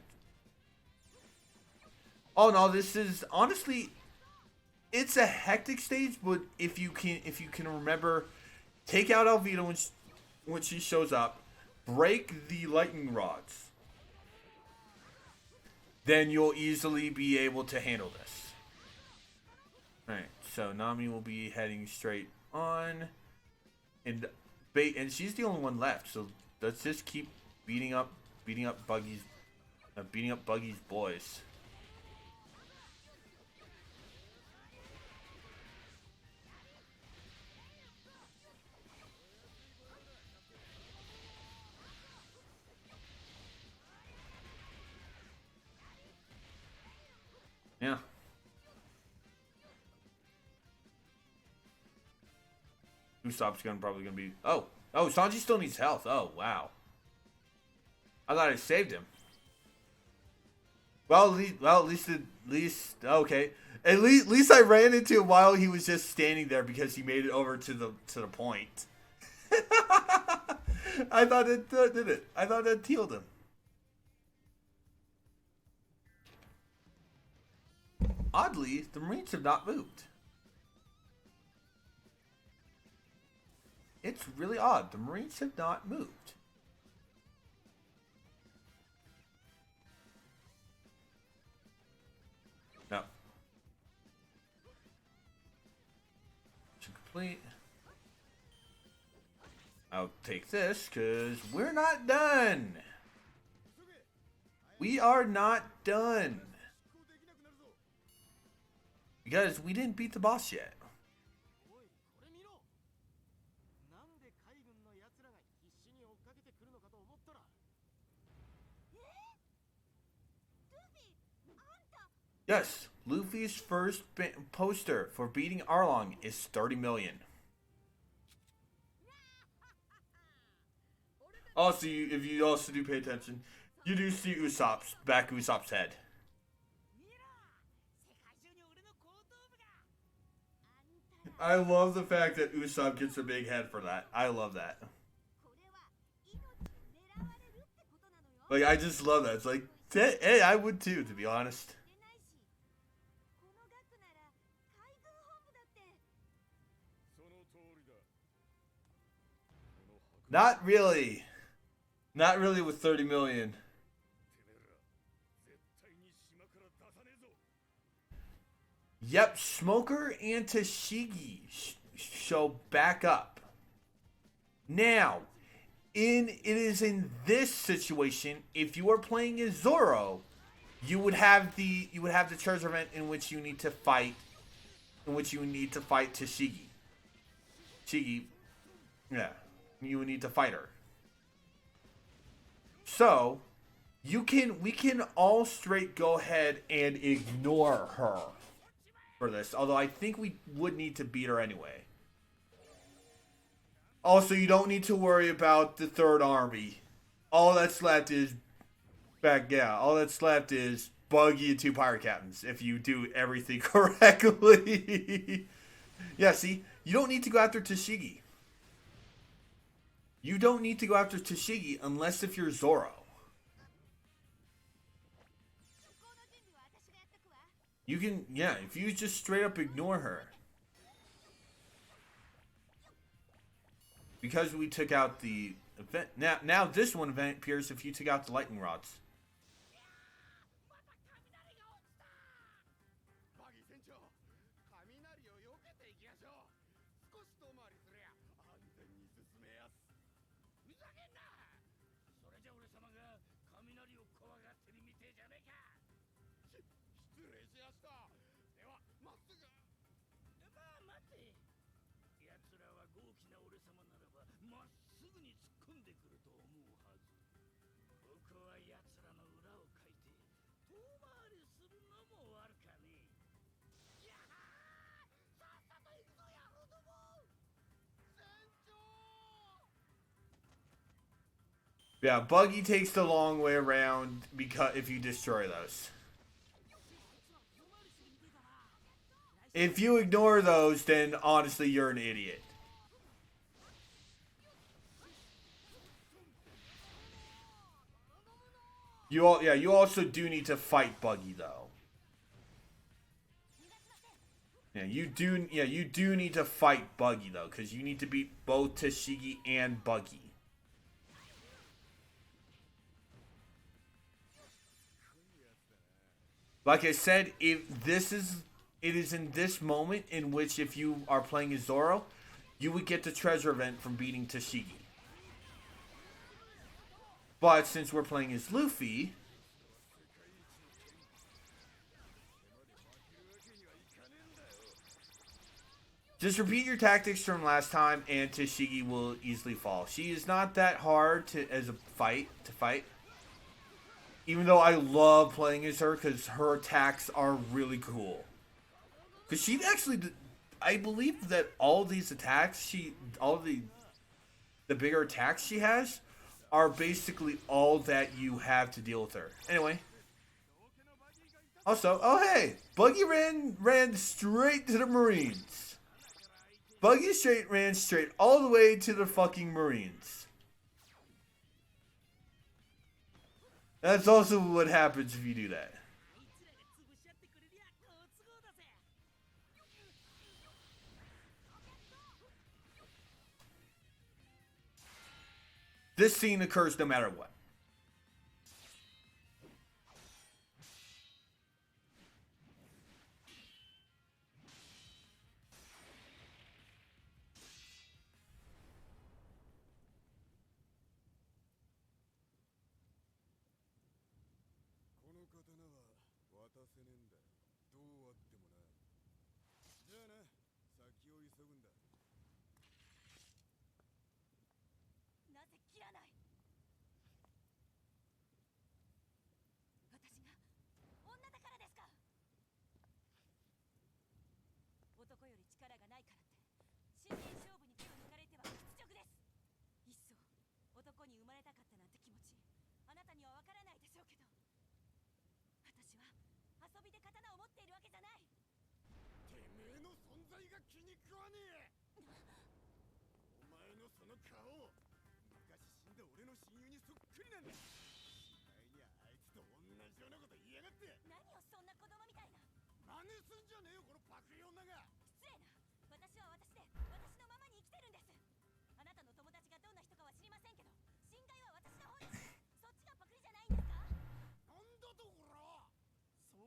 Oh no, this is honestly, it's a hectic stage, but if you can remember, take out Alvida when she shows up, break the lightning rods, then you'll easily be able to handle this. Alright, so Nami will be heading straight on. And she's the only one left, so let's just keep beating up Buggy's boys. Yeah. Usopp's probably gonna be. Oh, Sanji still needs health. Oh, wow. I thought I saved him. Well, at least, okay. At least I ran into him while he was just standing there because he made it over to the point. I thought it did it. I thought it healed him. Oddly, the Marines have not moved. It's really odd. The Marines have not moved. No. Mission complete. I'll take this because we're not done. We are not done. Because we didn't beat the boss yet. Yes, Luffy's first poster for beating Arlong is 30 million. Also, if you also do pay attention, you do see Usopp's head. I love the fact that Usopp gets a big head for that. I love that. Like, I just love that. It's like, hey, I would too, to be honest. Not really. Not really with 30 million. Yep, Smoker and Tashiki show back up. Now, it is in this situation, if you are playing as Zoro, you would have the treasure event in which you need to fight Tashiki. Shigi. Yeah. You would need to fight her. So, we can all straight go ahead and ignore her for this. Although I think we would need to beat her anyway. Also, you don't need to worry about the third army. All that's left is all that's left is Buggy and 2 pirate captains if you do everything correctly. Yeah, see, you don't need to go after Tashigi. You don't need to go after Tashigi unless if you're Zoro. You can, yeah, if you just straight up ignore her. because we took out the event. Now this one event appears if you took out the lightning rods. バギー船長、雷を避けていきましょう。少し遠回りすりゃ安全に進めやす。ふざけんな。それじゃ俺様が雷を怖がってるみてえじゃねえか。失礼しやした。ではまっすぐ。まあ待て。奴らは豪気な俺様ならばまっすぐに突っ込んでくると思うはず。ここは奴らの裏をかいて遠回りするのも悪かねえ。いやー、さっさと行くぞ野郎ども。船長。 Yeah, Buggy takes the long way around because if you destroy those. If you ignore those, then honestly you're an idiot. You also do need to fight Buggy though. You do need to fight Buggy though, because you need to beat both Tashiki and Buggy. Like I said, it is in this moment in which if you are playing as Zoro, you would get the treasure event from beating Tashigi. But since we're playing as Luffy, just repeat your tactics from last time and Tashigi will easily fall. She is not that hard to fight. Even though I love playing as her because her attacks are really cool. Because she actually, I believe that all these attacks, all the bigger attacks she has are basically all that you have to deal with her. Anyway. Also, oh hey, Buggy ran straight to the Marines. Buggy ran straight all the way to the fucking Marines. That's also what happens if you do that. This scene occurs no matter what.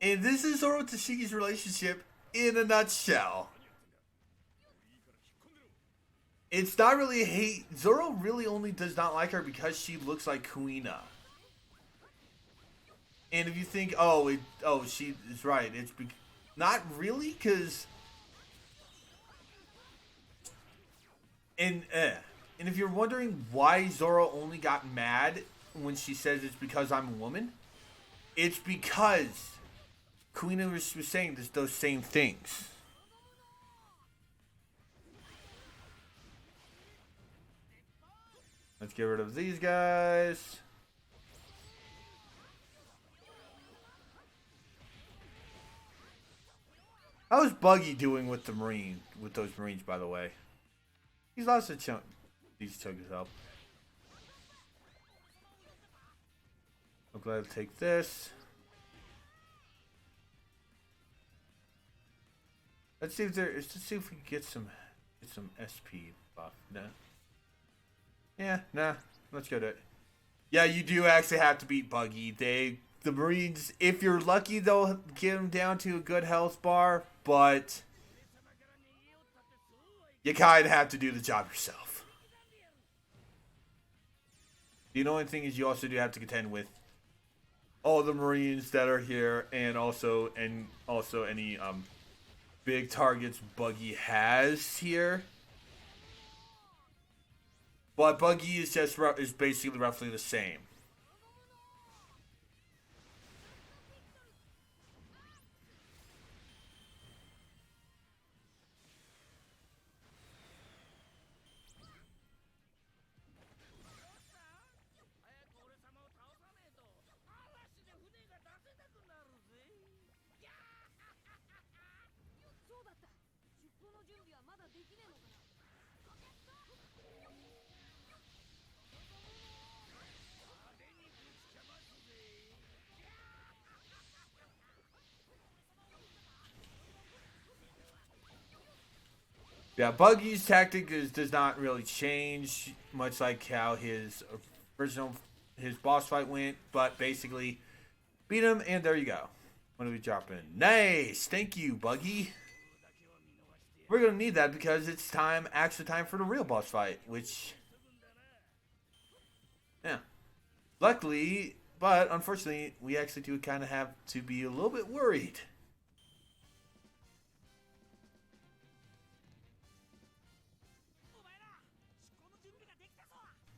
And this is Zoro Tashiki's relationship in a nutshell. It's not really hate. Zoro really only does not like her because she looks like Kuina. And if you think, she is right, it's not really, because and if you're wondering why Zoro only got mad when she says it's because I'm a woman, it's because Kuina was saying those same things. Let's get rid of these guys. How's Buggy doing with those Marines, by the way? He's lost a chunk. These chunks up. I'm glad to take this. Let's see if we can get some SP buff. No. Yeah, nah. Let's go to it. Yeah, you do actually have to beat Buggy. The Marines, if you're lucky, they'll get them down to a good health bar, but you kind of have to do the job yourself. The only thing is you also do have to contend with all the Marines that are here, and also any big targets Buggy has here. But Buggy is basically roughly the same. Yeah, Buggy's tactic does not really change, much like how his boss fight went. But basically, beat him, and there you go. What do we drop in? Nice, thank you, Buggy. We're gonna need that because it's actually time for the real boss fight. Which, yeah, luckily, but unfortunately, we actually do kind of have to be a little bit worried.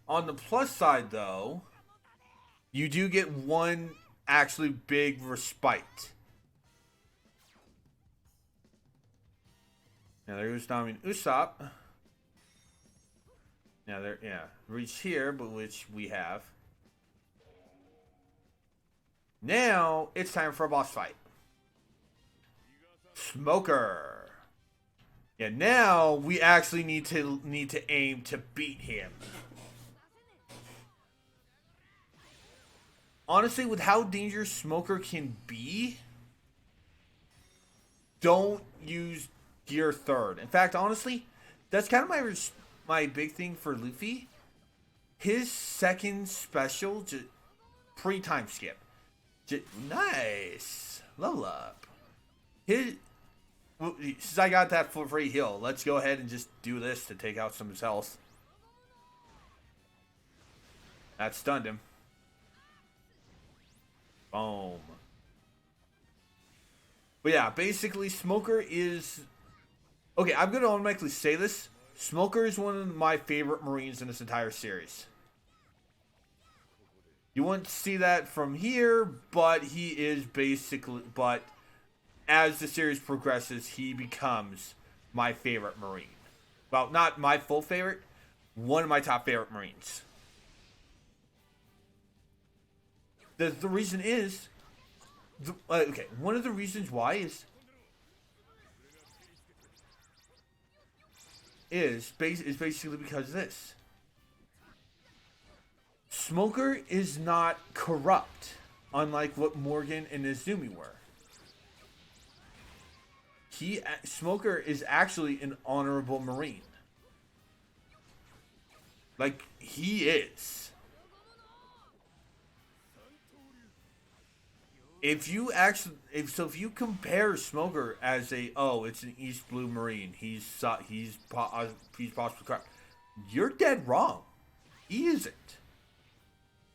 On the plus side, though, you do get one actually big respite. Now there's Namin Usopp. Now reach here, but which we have. Now it's time for a boss fight. Smoker. Yeah, now we actually need to aim to beat him. Honestly, with how dangerous Smoker can be, don't use Gear Third. In fact, honestly, that's kind of my big thing for Luffy. His second special, pre-time skip. Nice. Level up. Since I got that for free heal, let's go ahead and just do this to take out some of his health. That stunned him. Boom. But yeah, basically, Smoker is... Okay, I'm going to automatically say this. Smoker is one of my favorite Marines in this entire series. You wouldn't see that from here, but he is basically... But as the series progresses, he becomes my favorite Marine. Well, not my full favorite. One of my top favorite Marines. The reason is... okay, one of the reasons why is basically because of this. Smoker is not corrupt, unlike what Morgan and Izumi were. Smoker is actually an honorable Marine. Like, he is. If you compare Smoker as it's an East Blue Marine, he's possibly crap. You're dead wrong. He isn't.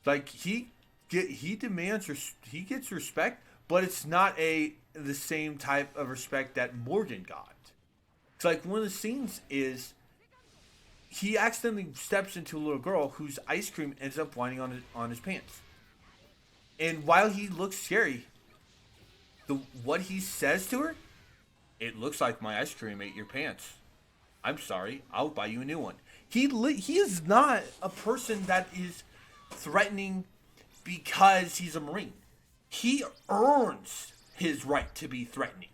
Like, he gets respect, but it's not the same type of respect that Morgan got. It's like one of the scenes is he accidentally steps into a little girl whose ice cream ends up winding on his pants. And while he looks scary, what he says to her, it looks like my ice cream ate your pants. I'm sorry, I'll buy you a new one. He is not a person that is threatening because he's a Marine. He earns his right to be threatening.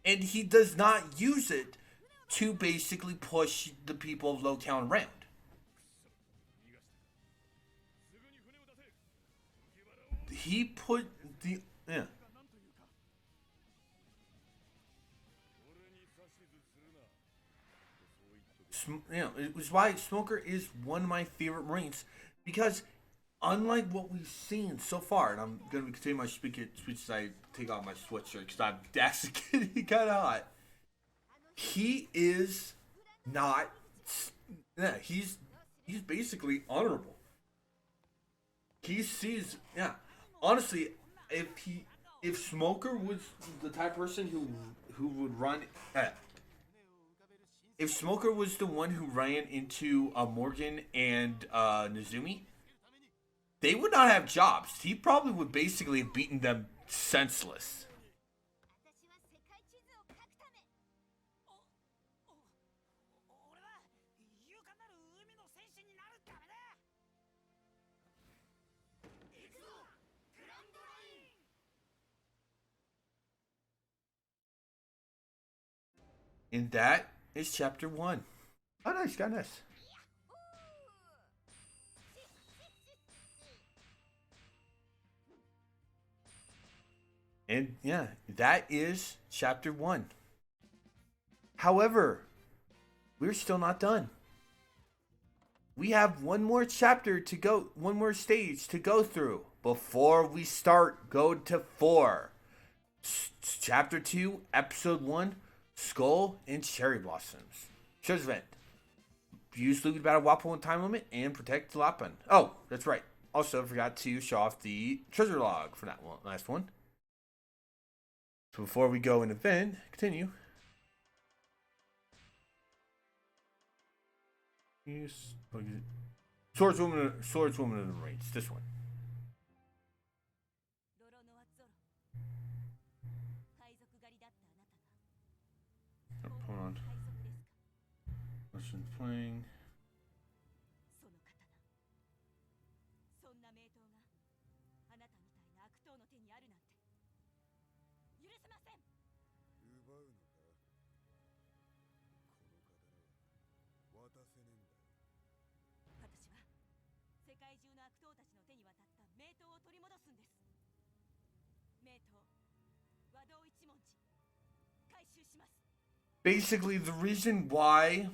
And he does not use it to basically push the people of Lowtown around. He put the... Yeah. it was why Smoker is one of my favorite Marines, because unlike what we've seen so far, and I'm gonna continue my speech as I take off my sweatshirt because I'm actually getting kind of hot. He is not. Yeah, he's basically honorable. He sees. Yeah, honestly, if Smoker was the type of person who would run. If Smoker was the one who ran into Morgan and Nezumi, they would not have jobs. He probably would basically have beaten them senseless. And that is chapter 1. Oh, nice, got nice. And yeah, that is chapter 1. However, we're still not done. We have one more chapter to go, one more stage to go through before we go to 4. Chapter 2, episode 1, Skull and Cherry Blossoms. Treasure event. Use Luffy to battle Wappo in time limit and protect Lapan. Oh, that's right. Also, forgot to show off the treasure log for that one, last one. So before we go in event, continue. Swordswoman of the Marines. This one. Oh, hold on. Russian playing. Basically, the reason why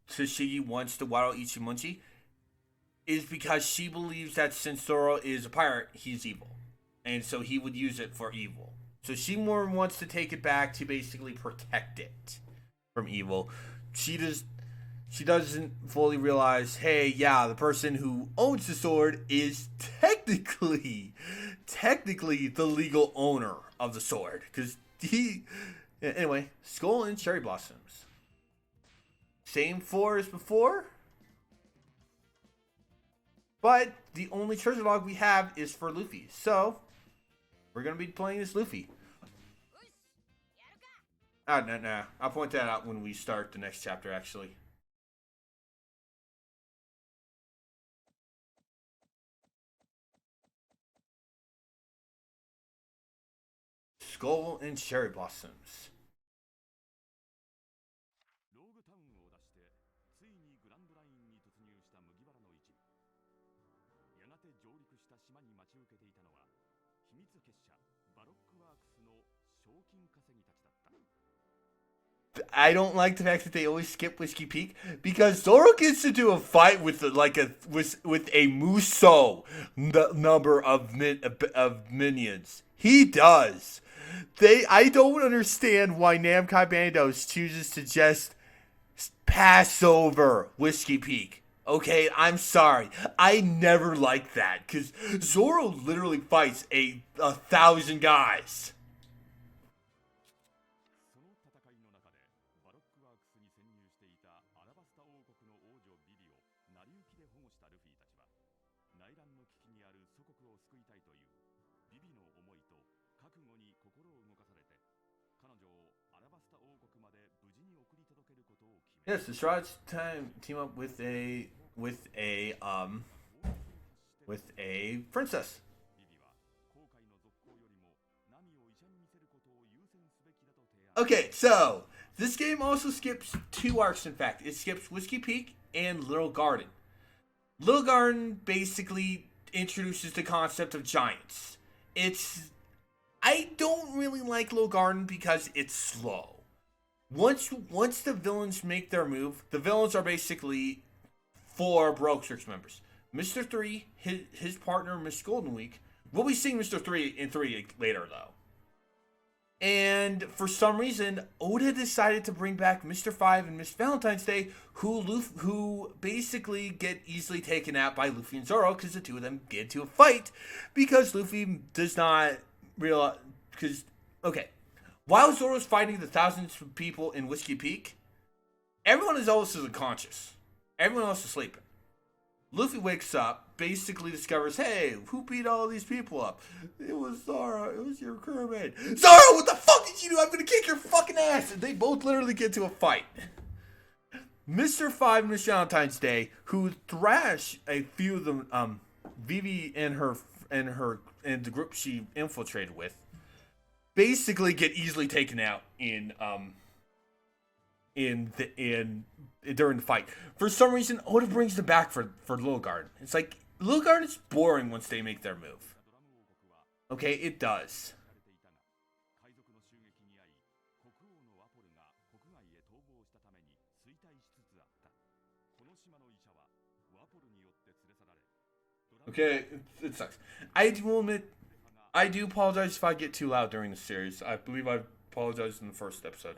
Tashiki wants to Wado Ichimonji is because she believes that since Zoro is a pirate, he's evil. And so he would use it for evil. So she more wants to take it back to basically protect it from evil. She doesn't fully realize, hey, yeah, the person who owns the sword is technically the legal owner of the sword. Because anyway, Skull and Cherry Blossoms. Same 4 as before. But the only treasure log we have is for Luffy. So, we're going to be playing as Luffy. No. I'll point that out when we start the next chapter, actually. Skull and Cherry Blossoms. ローグタウンを出してついにグランドラインに突入した麦わらの一味。やがて上陸した島に待ち受けていたのは秘密結社バロックワークスの賞金稼ぎたちだった。 I don't like the fact that they always skip Whiskey Peak because Zoro gets to do a fight with a Muso number of minions. He does. I don't understand why Namkai Bandos chooses to just pass over Whiskey Peak. Okay, I'm sorry. I never liked that because Zoro literally fights 1,000 guys. その戦いの中でバロックワークスに潜入していたアラバスタ王国の王女ビビを成り行きで保護したルフィたちは内乱の危機にある祖国を救いたいというビビの思いと覚悟に心を動かされて彼女をアラバスタ王国まで無事に送り届けることを決め Yes, the Shrouds team up with a princess. ビビは後悔の続行よりもナミを医者に見せることを優先すべきだと提案。 Okay, so this game also skips 2 arcs. In fact, it skips Whiskey Peak and Little Garden. Little Garden basically introduces the concept of giants. It's I don't really like Low Garden because it's slow. Once the villains make their move, the villains are basically 4 Broke Circus members. Mr. 3, his partner, Miss Golden Week. We'll be seeing Mr. 3 in 3 later, though. And for some reason, Oda decided to bring back Mr. 5 and Miss Valentine's Day, who basically get easily taken out by Luffy and Zoro because the two of them get into a fight because Luffy does not realize. Because, okay, while Zoro's fighting the thousands of people in Whiskey Peak, everyone is almost unconscious. Everyone else is sleeping. Luffy wakes up, basically discovers, hey, who beat all these people up? It was Zoro. It was your crewmate. Zoro, what the fuck did you do? I'm going to kick your fucking ass. And they both literally get into a fight. Mr. 5 and Miss Valentine's Day, who thrash a few of them, Vivi and the group she infiltrated with, basically get easily taken out during the fight. For some reason, Oda brings them back for Little Garden. It's like Little Garden is boring once they make their move. Okay, it does. Okay, it sucks. I will admit, I do apologize if I get too loud during the series. I believe I apologized in the first episode.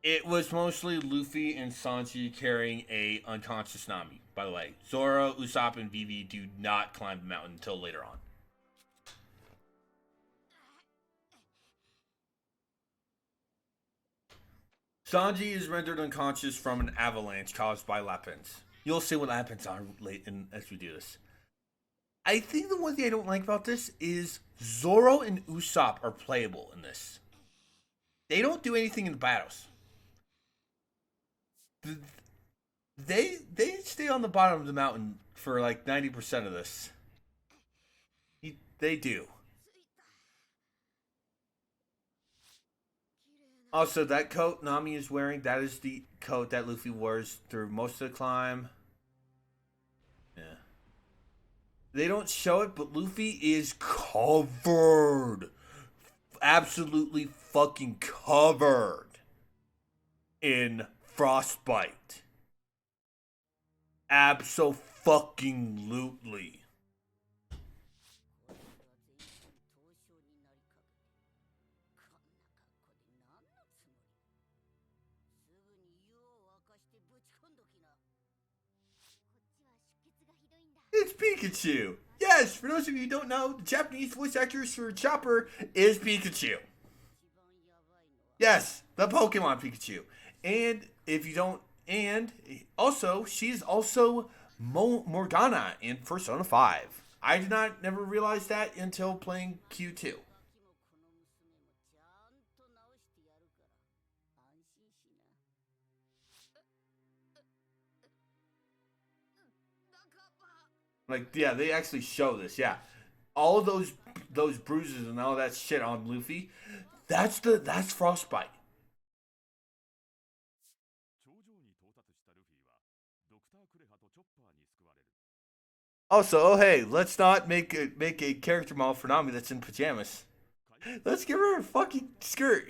It was mostly Luffy and Sanji carrying a unconscious Nami. By the way, Zoro, Usopp, and Vivi do not climb the mountain until later on. Sanji is rendered unconscious from an avalanche caused by Lapins. You'll see what Lapins are as we do this. I think the one thing I don't like about this is Zoro and Usopp are playable in this. They don't do anything in the battles. They stay on the bottom of the mountain for like 90% of this. They do. Also, that coat Nami is wearing, that is the coat that Luffy wears through most of the climb. Yeah. They don't show it, but Luffy is covered. Absolutely fucking covered in frostbite. Abso-fucking-lutely. It's Pikachu! Yes, for those of you who don't know, the Japanese voice actress for Chopper is Pikachu. Yes, the Pokemon Pikachu. And if you don't, and also, she's also Morgana in Persona 5. I did not never realize that until playing Q2. Like, yeah, they actually show this, yeah. All of those bruises and all that shit on Luffy, that's frostbite. Also, oh hey, let's not make a character model for Nami that's in pajamas. Let's give her a fucking skirt.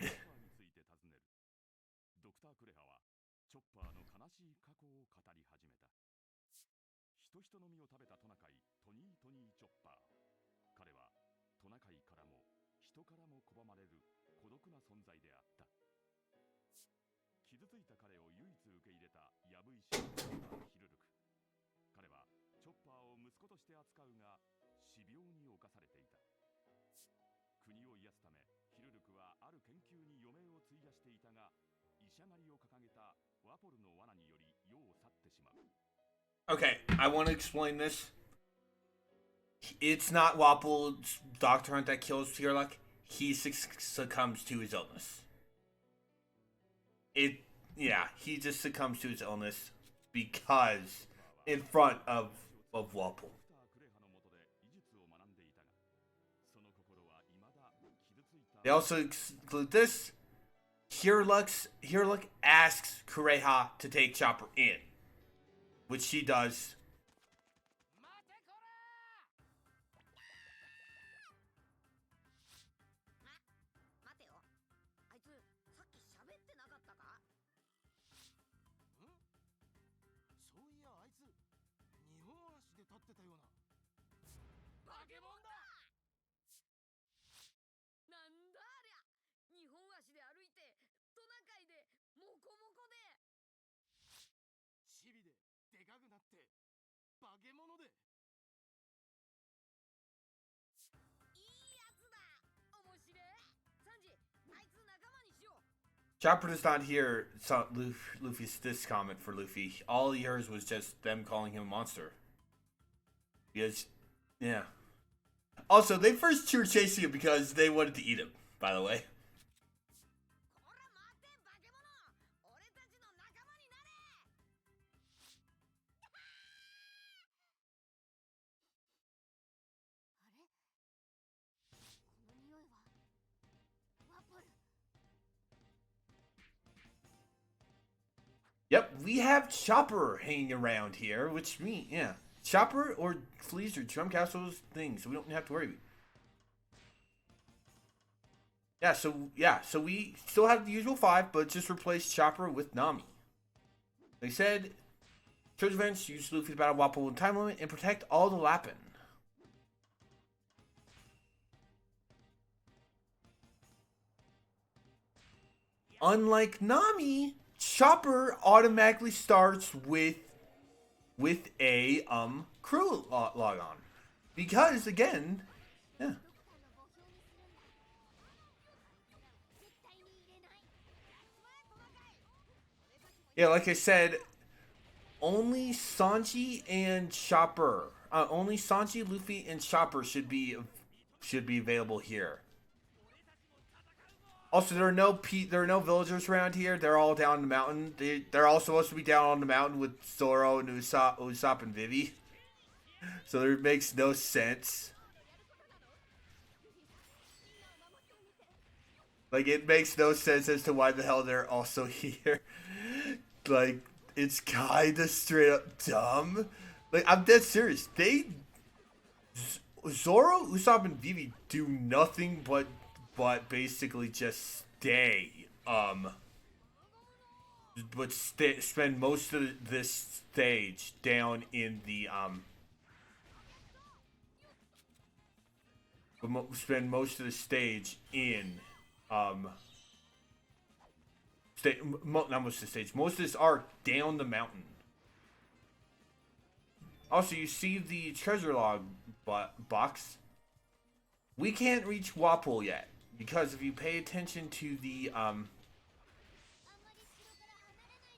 Okay, I want to explain this. It's not Wapple's Dr. Hunt that kills Tearluck. He succumbs to his illness. He just succumbs to his illness because in front of Wapple. They also include this. Tearluck asks Kureha to take Chopper in. which she does. 待てこら待てよ、あいつさっき喋ってなかったか？そういやあいつ日本足で立ってたような。バケモンだ。なんだありゃ、日本足で歩いてトナカイでモコモコで。チビででかくなって化け物で。いいやつだ。面白い。サンジ、あいつ仲間にしよう。 Chopper does not hear Luffy's this comment for Luffy. All he hears was just them calling him a monster. Because, yeah. Also, they first were chasing him because they wanted to eat him, by the way. こら待て化け物、俺たちの仲間になれ。あれ、この匂いはワポル。 Yep, we have Chopper hanging around here, which means, yeah. Chopper or Fleas or Drum Castle's things, so we don't have to worry. So we still have the usual 5, but just replace Chopper with Nami. They said, Treasure Events, use Luffy to battle Wapol in time limit, and protect all the Lappin. Unlike Nami, Chopper automatically starts with a crew log on, because again, yeah. Yeah, like I said, only Sanji and Chopper, only Sanji, Luffy, and Chopper should be available here. Also, there are no villagers around here. They're all down the mountain. They're all supposed to be down on the mountain with Zoro and Usopp and Vivi. So it makes no sense. Like, it makes no sense as to why the hell they're also here. Like, it's kinda straight up dumb. Like, I'm dead serious. Zoro, Usopp, and Vivi do nothing but basically just stay. Spend most of this stage down in the spend most of the stage in not most of the stage. Most of this arc down the mountain. Also, you see the treasure log box. We can't reach Wapol yet because if you pay attention to the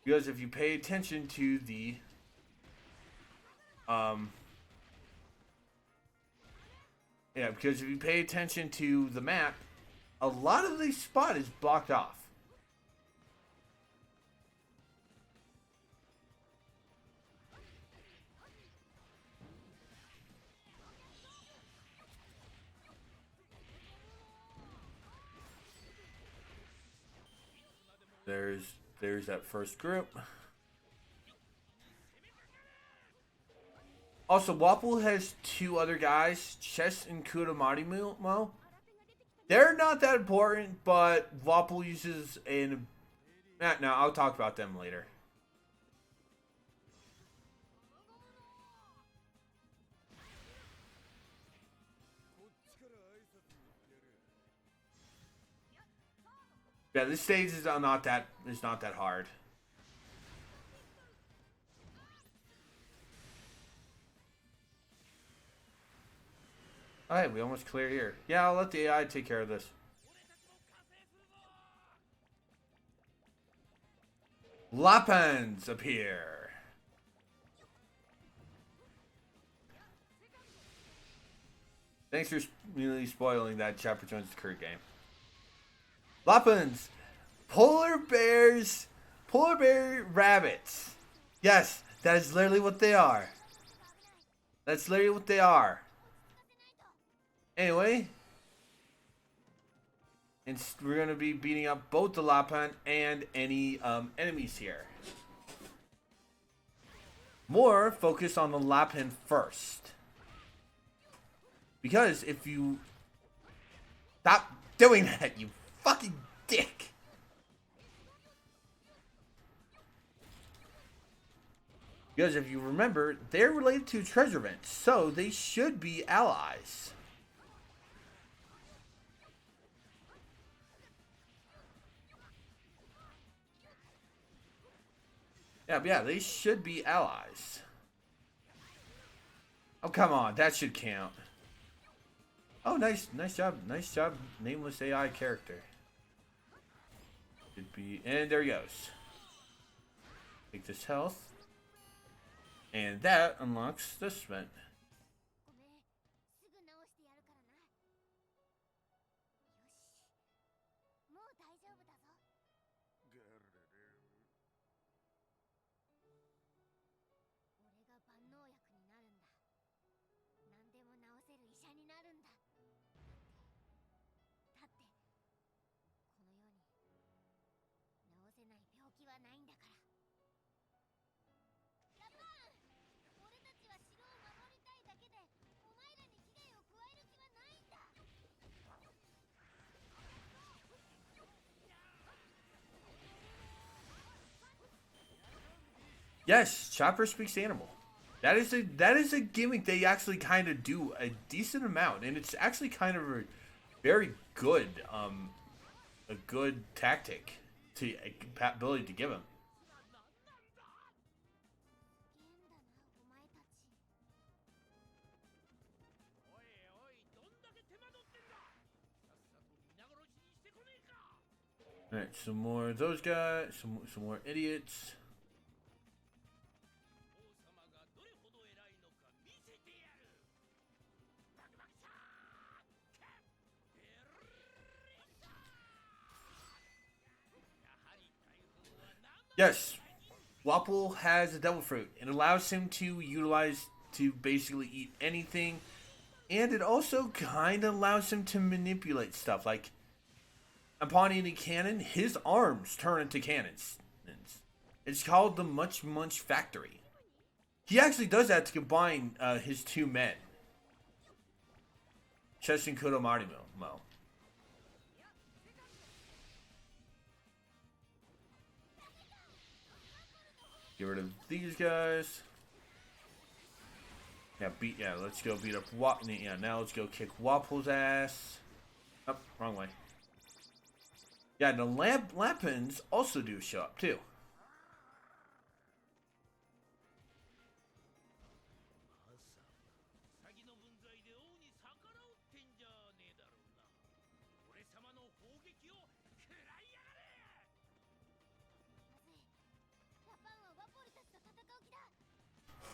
because if you pay attention to the yeah, because if you pay attention to the map, a lot of the spot is blocked off. There's that first group. Also, Wapol has 2 other guys, Chess and Kuramarimu. They're not that important, but Wapol uses an... No, I'll talk about them later. Yeah, this stage is not that hard. Alright, we almost clear here. Yeah, I'll let the AI take care of this. Lappans appear. Thanks for really spoiling that Chopper Jones' current game. Lappans! Polar bear rabbits. Yes, that is literally what they are. That's literally what they are. Anyway, and we're going to be beating up both the Lappan and any enemies here. more focus on the Lapin first. Because if you stop doing that, you fucking dick. Because if you remember, they're related to treasure vents, so they should be allies. Yeah, they should be allies. Oh, come on, that should count. Oh, nice job, nameless AI character. Should be, and there he goes. Take this health. And that unlocks this vent. ごめん、すぐ直してやるからな。よし、もう大丈夫だぞ。ゲレレ俺が万能薬になるんだ。何でも治せる医者になるんだ。だって、この世に治せない病気はないんだから。ラパン、俺たちは城を守りたいだけで、お前らに危害を加える気はないんだ。Yes, Chopper speaks animal. That is a gimmick they actually kind of do a decent amount, and it's actually kind of a very good a good tactic to ability to give him. ゲームだな、お前たち。おいおい、どんだけ手間取ってんだ。さっさと皆殺しにしてこねえか。 All right, some more of those guys, some more idiots. 王様がどれほど偉いのか見せてやる。バクバクシャーッエルリサー。やはり台風は何の Yes, Wapple has a devil fruit. It allows him to utilize to basically eat anything, and it also kind of allows him to manipulate stuff. Like upon eating cannon, his arms turn into cannons. It's called the Much Munch Factory. He actually does that to combine his two men, Chess and Kudo Marimo. Get rid of these guys. Yeah, let's go beat up Yeah, now let's go kick Wapple's ass. Oh, wrong way. Yeah, the Lapins also do show up too. 詐欺の分際で王に逆らうってんじゃねえだろうな。俺様の砲撃を食らいやがれ。まずい。ラパンはワポリたちと戦う気だ。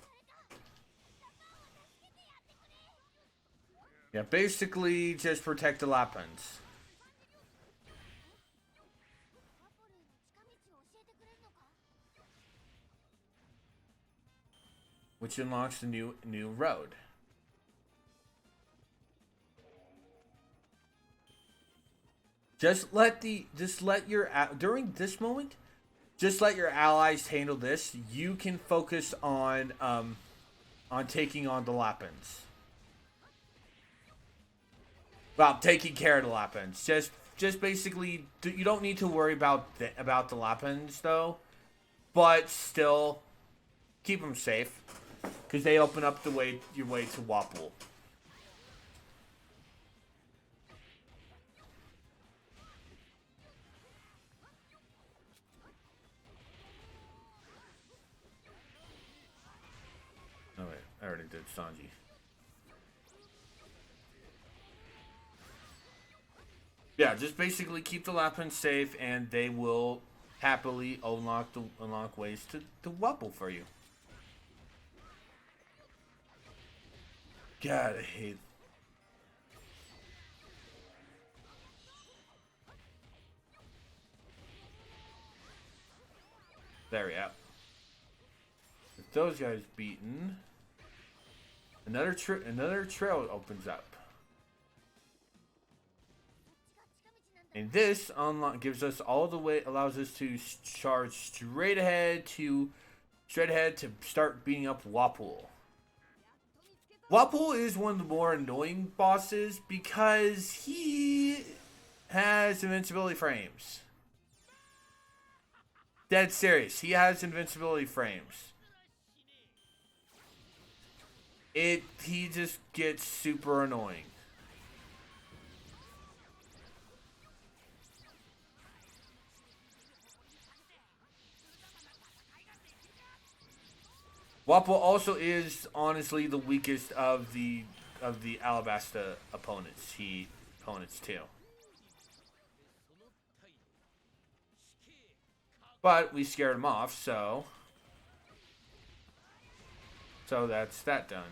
誰か、ラパンを助けてやってくれ。 Yeah, basically just protect the Lapins. ワポリへの近道を教えてくれるのか。 Which unlocks the new road. During this moment, just let your allies handle this. You can focus on taking on the Lapins. Well, taking care of the Lapins. Just basically, you don't need to worry about the Lapins though, but still keep them safe because they open up your way to Wapple. Oh wait, I already did Sanji. Yeah, just basically keep the Lapins safe, and they will happily unlock ways to Wapple for you. God, I hate. There we go. With those guys beaten, another trail opens up. And this gives us all the way, allows us to charge straight ahead to straight ahead to start beating up Wapol. Wapol is one of the more annoying bosses because he has invincibility frames. Dead serious. He has invincibility frames. He just gets super annoying. Wapol also is honestly the weakest of the Alabasta opponents. Opponents too. But we scared him off, so that's that done.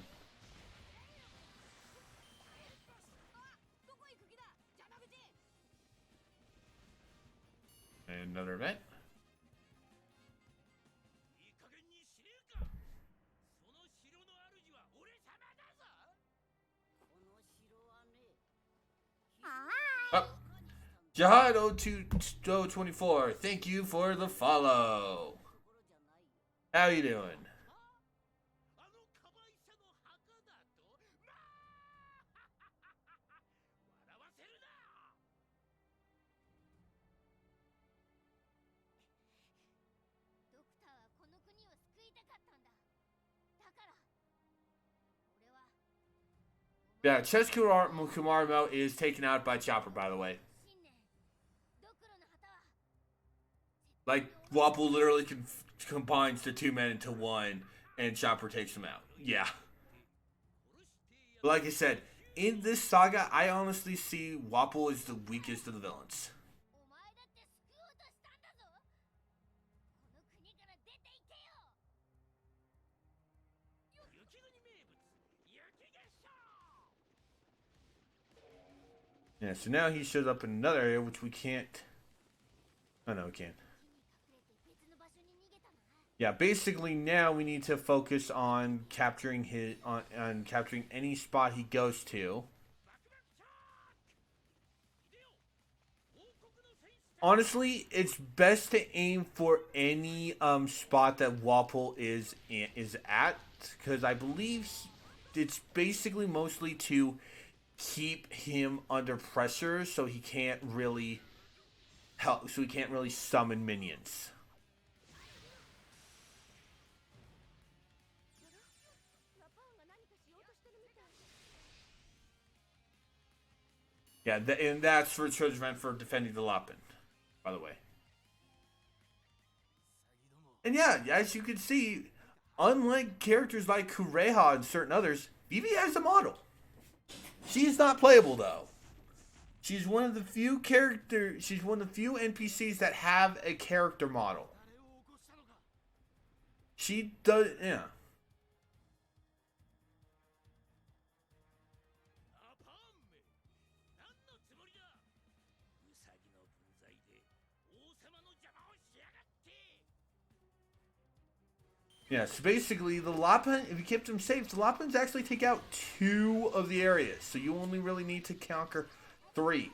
And another event. Up. Jihad 024, thank you for the follow. How you doing? Yeah, Kumarimo is taken out by Chopper, by the way. Like, Wapol literally combines the two men into one, and Chopper takes them out. Yeah. But like I said, in this saga, I honestly see Wapol as the weakest of the villains. Yeah, so now he shows up in another area, which we can't... Oh, no, we can. Yeah, basically now we need to focus on capturing on capturing any spot he goes to. Honestly, it's best to aim for any spot that Wapol is at, because I believe it's basically mostly to keep him under pressure, so he can't really summon minions. Yeah, and that's for Treasure Event for defending the Lapin, by the way. And yeah, as you can see, unlike characters like Kureha and certain others, Vivi has a model. She's not playable though. She's one of the few NPCs that have a character model. She does, yeah. Yeah, so basically, the Lapin, if you kept him safe, the Lapins actually take out 2 of the areas. So you only really need to conquer 3.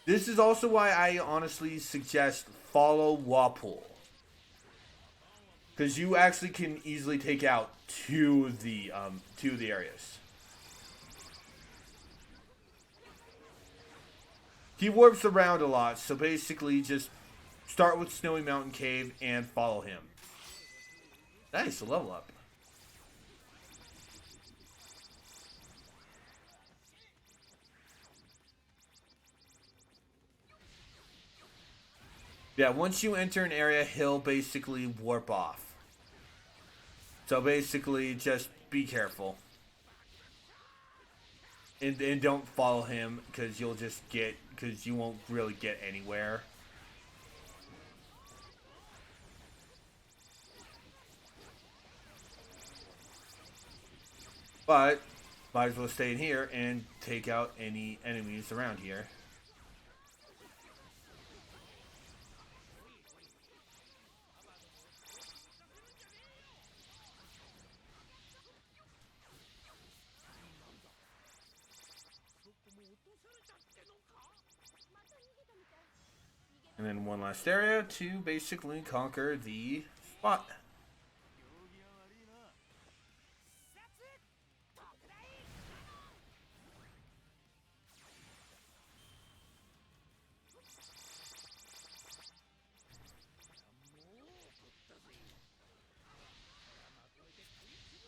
This is also why I honestly suggest follow Wapol. Because you actually can easily take out 2 of the areas. He warps around a lot, so basically just start with Snowy Mountain Cave and follow him. Nice, a level up. Yeah, once you enter an area, he'll basically warp off. So basically, just be careful. And don't follow him, because you won't really get anywhere. But might as well stay in here and take out any enemies around here. And then one last area to basically conquer the spot.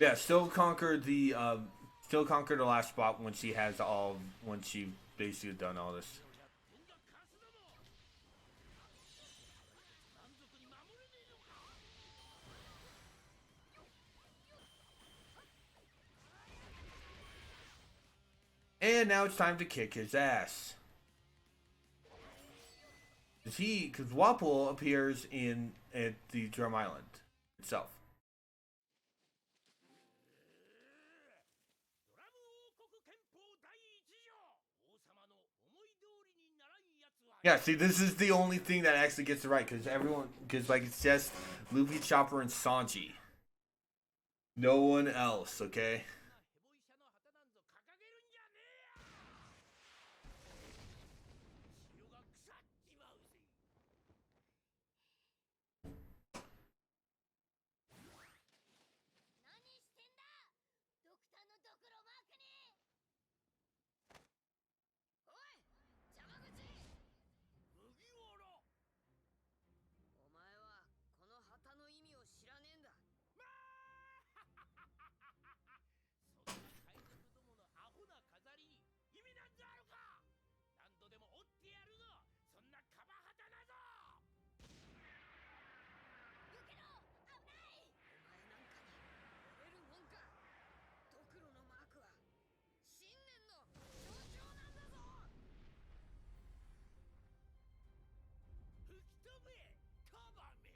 Yeah, still conquer the last spot when she has all when she basically done all this. んがカスども満足に守れねえのか And now it's time to kick his ass. Because Wapol appears at the Drum Island itself. ドラム王国憲法第一条王様の思い通りにならんやつは Yeah, see, this is the only thing that actually gets it right, because like it's just Luffy, Chopper, and Sanji. No one else, okay? ヘボ医者の旗なんぞ掲げるんじゃねえや塩が腐っちまうぜ何してんだドクターのドクロマークにおい邪魔口麦わらお前はこの旗の意味を知らねえんだそんな海賊どものアホな飾りに意味なんざあるか何度でも折ってやるぞそんなカバ旗だぞ避けろ危ないお前なんかに折れるもんかドクロのマークは信念の象徴なんだぞ 吹き飛べカバめ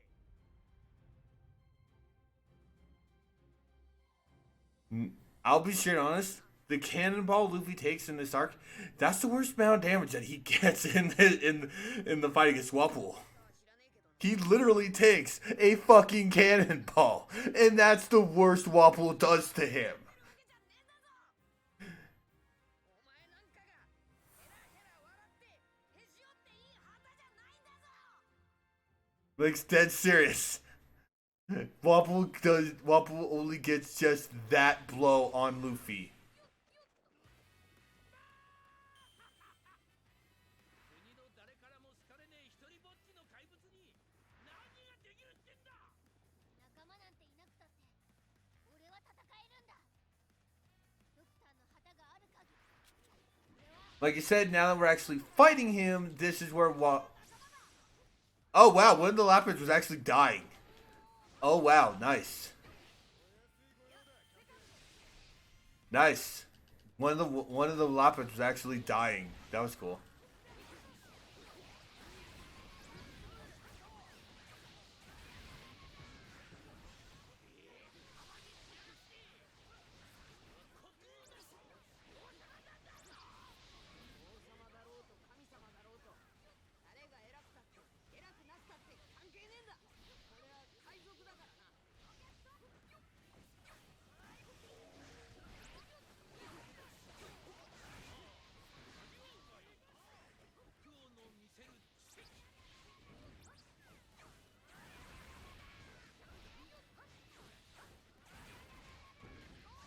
I'll be straight honest. The cannonball Luffy takes in this arc, that's the worst amount of damage that he gets in the fight against Wapol. 知らねえけど He literally takes a fucking cannonball, and that's the worst Wapol does to him. お前なんかがヘラヘラ笑ってへし折っていい旗じゃないんだぞ Like, dead serious. Wapol only gets just that blow on Luffy. 国の誰からも好かれねえ一人ぼっちの怪物に何ができるってんだ仲間なんていなくたって俺は戦えるんだドクターの旗がある限り俺は Like you said, now that we're actually fighting him, this is where Oh wow, one of the Lapids was actually dying. Oh wow, nice. Nice. One of the Lapids was actually dying. That was cool.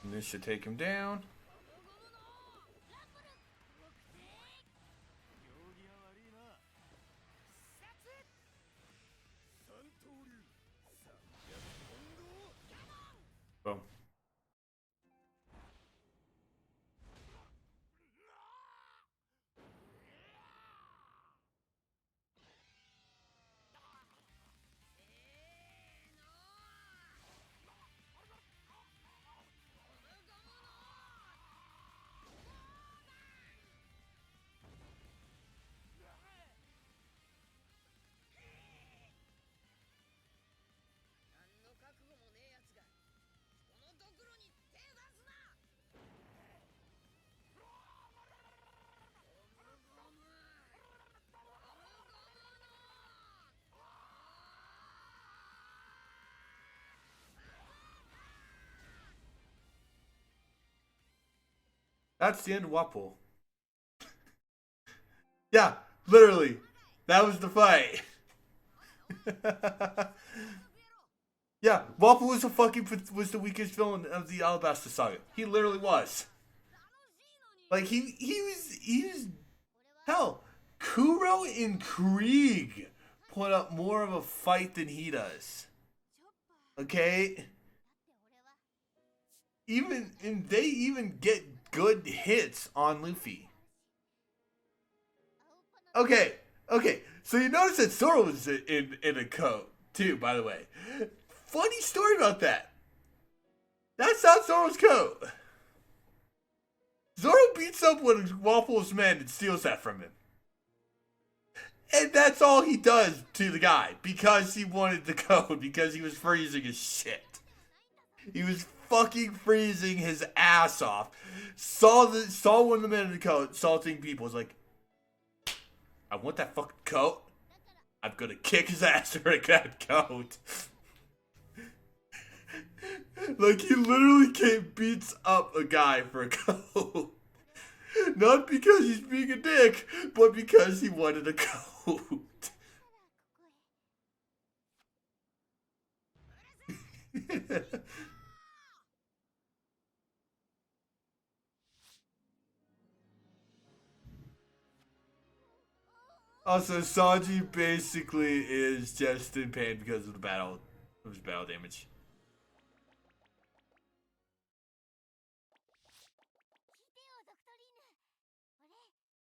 And this should take him down. 行儀が悪いな三刀流300 Boom. That's the end of Wapol. Yeah, literally. That was the fight. Yeah, Wapol was the weakest villain of the Alabasta Saga. He literally was. Like he was hell. Kuro and Krieg put up more of a fight than he does. Okay? they even get good hits on Luffy. Okay, okay. So you notice that Zoro was in a coat too, by the way. Funny story about that. That's not Zoro's coat. Zoro beats up one of Waffle's men and steals that from him. And that's all he does to the guy because he wanted the code, because he was freezing his shit. He was fucking freezing his ass off. Saw one of the men in the coat assaulting people. Was like, I want that fucking coat. I'm gonna kick his ass for that coat. Like, he literally beats up a guy for a coat. Not because he's being a dick, but because he wanted a coat. Also, Sanji basically is just in pain because of his battle damage.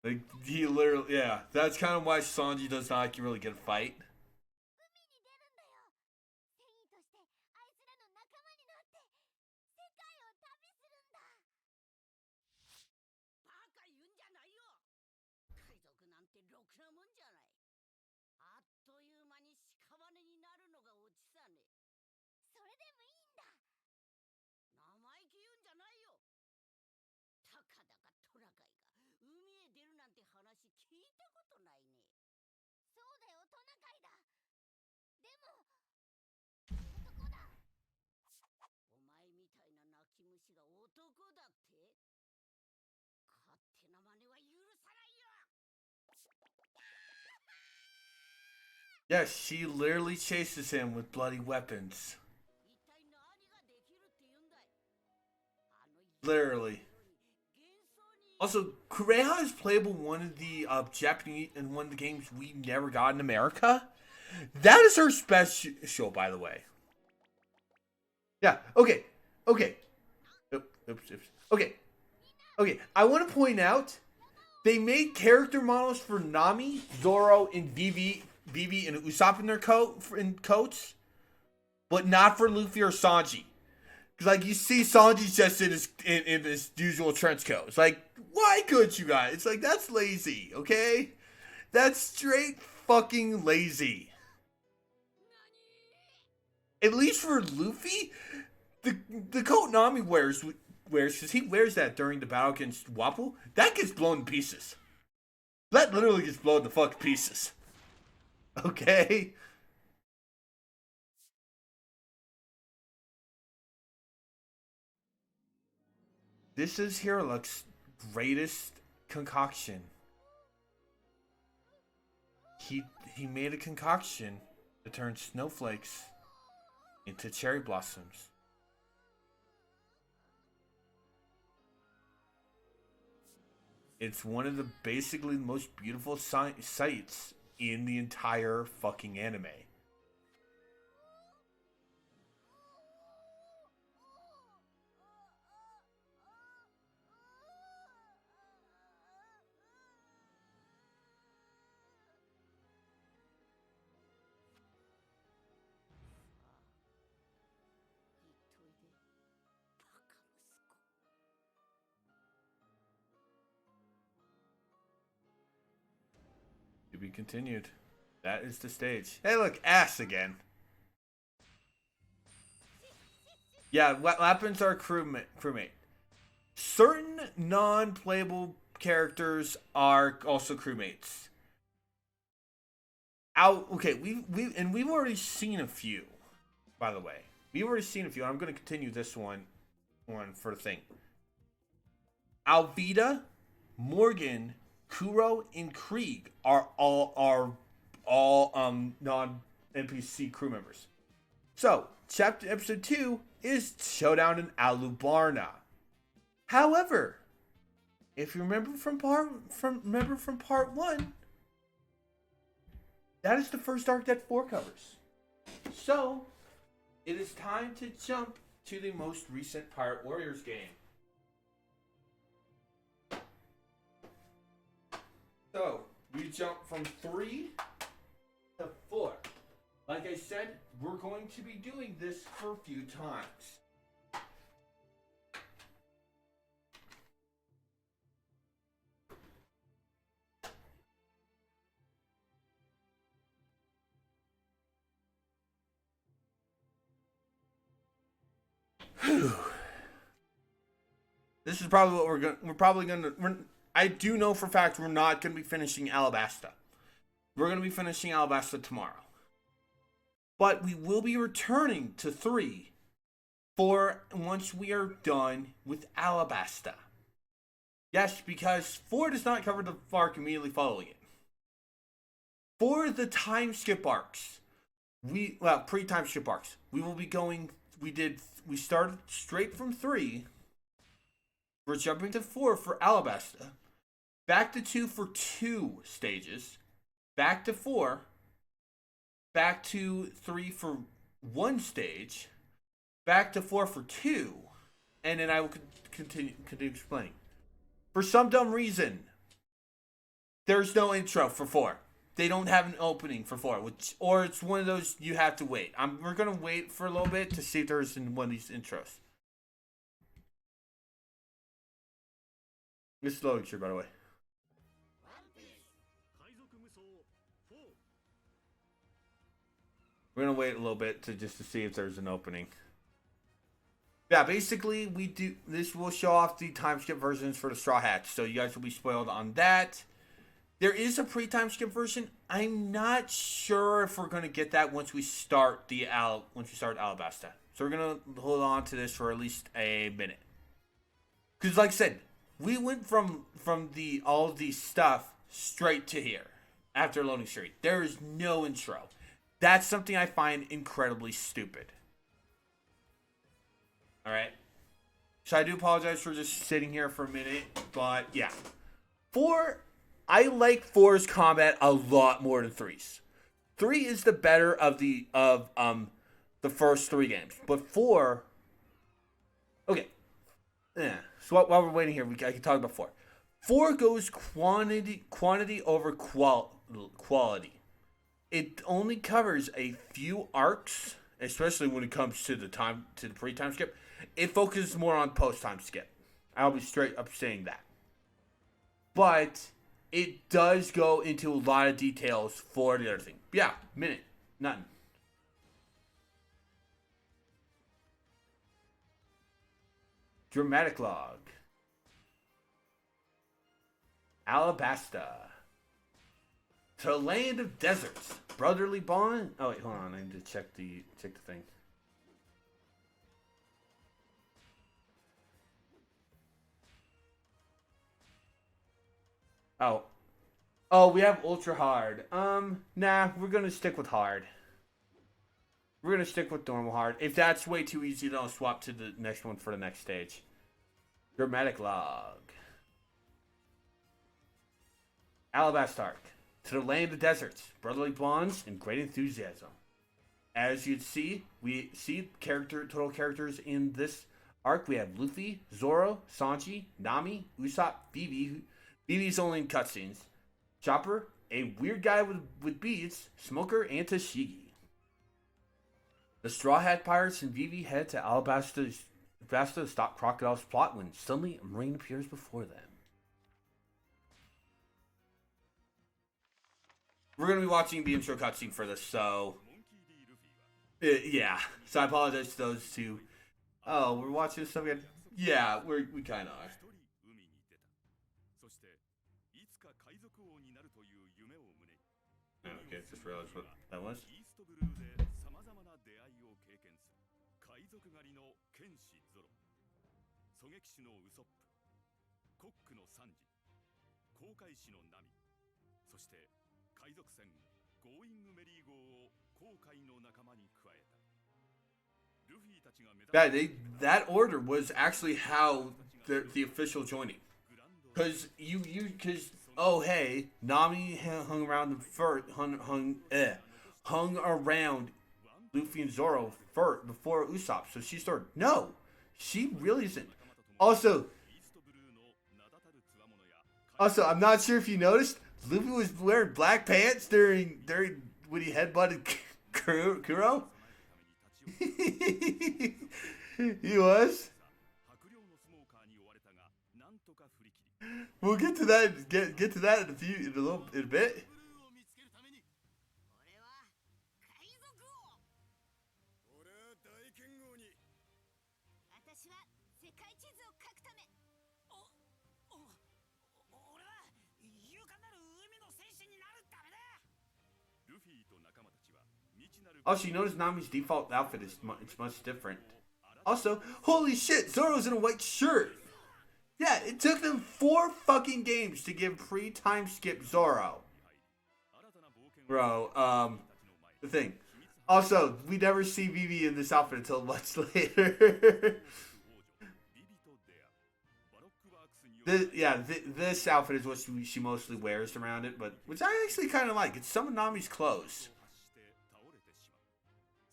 Like, he literally, yeah, that's kind of why Sanji does not really get a fight. Yeah, she literally chases him with bloody weapons. Literally. Also, Kureha is playable in one of the Japanese in one of the games we never got in America. That is her special, by the way. Yeah. Okay. Okay. Oops. Okay. Okay. I want to point out they made character models for Nami, Zoro, and Vivi, and Usopp in their coats, but not for Luffy or Sanji. Because, like, you see Sanji's just in his usual trench coat. It's like, why couldn't you guys? It's like, that's lazy, okay? That's straight fucking lazy. At least for Luffy, the coat Nami wears, because he wears that during the battle against Wapol, that gets blown to pieces. That literally gets blown to fuck pieces. Okay? This is Hiruluk's greatest concoction. He made a concoction to turn snowflakes into cherry blossoms. It's one of the basically most beautiful sights in the entire fucking anime. To be continued. That is the stage. Hey, look, Ash again. Yeah, Lapins are crewmate. Certain non-playable characters are also crewmates. Okay, we've already seen a few, by the way. We've already seen a few. I'm going to continue this one for the thing. Alvida, Morgan, Kuro, and Krieg are all non-NPC crew members. So, episode 2 is Showdown in Alubarna. However, if you remember from part 1, that is the first arc that 4 covers. So, it is time to jump to the most recent Pirate Warriors game. So, we jump from 3 to 4. Like I said, we're going to be doing this for a few times. This is probably what we're probably gonna. I do know for a fact we're not gonna be finishing Alabasta. We're gonna be finishing Alabasta tomorrow, but we will be returning to 3 for once we are done with Alabasta. Yes, because 4 does not cover the arc immediately following it. For the time skip arcs, pre-time skip arcs, we will be going. We started straight from 3. We're jumping to 4 for Alabasta. Back to 2 for 2 stages. Back to 4. Back to 3 for 1 stage. Back to 4 for 2. And then I will continue explaining. For some dumb reason, there's no intro for 4. They don't have an opening for 4, or it's one of those you have to wait. We're gonna wait for a little bit to see if there's one of these intros. This is loading, by the way. We're gonna wait a little bit to see if there's an opening. Yeah, basically we do this. Will show off the time skip versions for the Straw Hats, so you guys will be spoiled on that. There is a pre-time skip version. I'm not sure if we're gonna get that once we start Alabasta. So we're gonna hold on to this for at least a minute. Because, like I said, we went from all of the stuff straight to here after loading screen. There is no intro. That's something I find incredibly stupid. All right. So I do apologize for just sitting here for a minute, but yeah, 4. I like 4's combat a lot more than 3's. 3 is the better of the first 3 games, but 4. Okay. Yeah. So while we're waiting here, I can talk about 4. 4 goes quantity over quality. It only covers a few arcs, especially when it comes to the pre-time skip. It focuses more on post-time skip. I'll be straight up saying that. But it does go into a lot of details for the other thing. Yeah, minute. Nothing. Dramatic log. Alabasta. To the land of deserts. Brotherly bond. Oh wait, hold on. I need to check the thing. Oh, we have ultra hard. Nah, we're gonna stick with hard. We're gonna stick with normal hard. If that's way too easy, then I'll swap to the next one for the next stage. Dramatic log. Alabasta arc. To the land of deserts, brotherly bonds, and great enthusiasm. As you'd see, we see total characters in this arc. We have Luffy, Zoro, Sanji, Nami, Usopp, Vivi. Vivi's only in cutscenes. Chopper, a weird guy with beads, Smoker, and Tashiki. The Straw Hat Pirates and Vivi head to Alabasta to stop Crocodile's plot when suddenly a marine appears before them. We're going to be watching the intro cutscene for this, so yeah. So I apologize to those two. Oh, we're watching this stuff again? Yeah, we kind of are. Okay, just realized what that was. That order was actually how the official joining. Because oh hey, Nami hung around Luffy and Zoro first before Usopp. So she's sort of no, she really isn't. Also, I'm not sure if you noticed, Luffy was wearing black pants during when he headbutted Kuro. He was. We'll get to that. Get to that in a bit. 俺は海賊王俺は大剣豪に私は世界地図を書くため俺は勇敢なる海の戦士になるためだ。ルフィと仲間たちは未知なる Also, you notice Nami's default outfit is it's much different. Also, holy shit, Zoro's in a white shirt. Yeah, it took them 4 fucking games to give pre-time skip Zoro. Bro, the thing. Also, we never see Vivi in this outfit until much later. This outfit is what she mostly wears around it, but which I actually kind of like. It's some of Nami's clothes.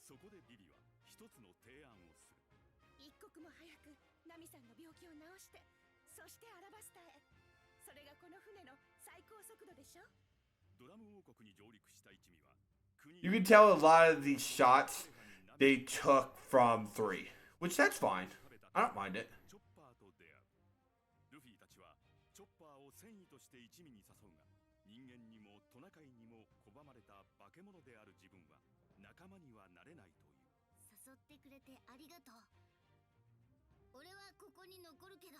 そこでビビは一つの提案をする。一刻も早くナミさんの病気を治してそしてアラバスタへそれがこの船の最高速度でしょ ドラム王国に上陸した一味は国 You can tell a lot of these shots they took from 3, which that's fine. I don't mind it. チョッパーと出会う。ルフィたちはチョッパーを戦意として一味に誘うが、人間にもトナカイにも拒まれた化け物である自分は仲間にはなれないという。誘ってくれてありがとう俺はここに残るけど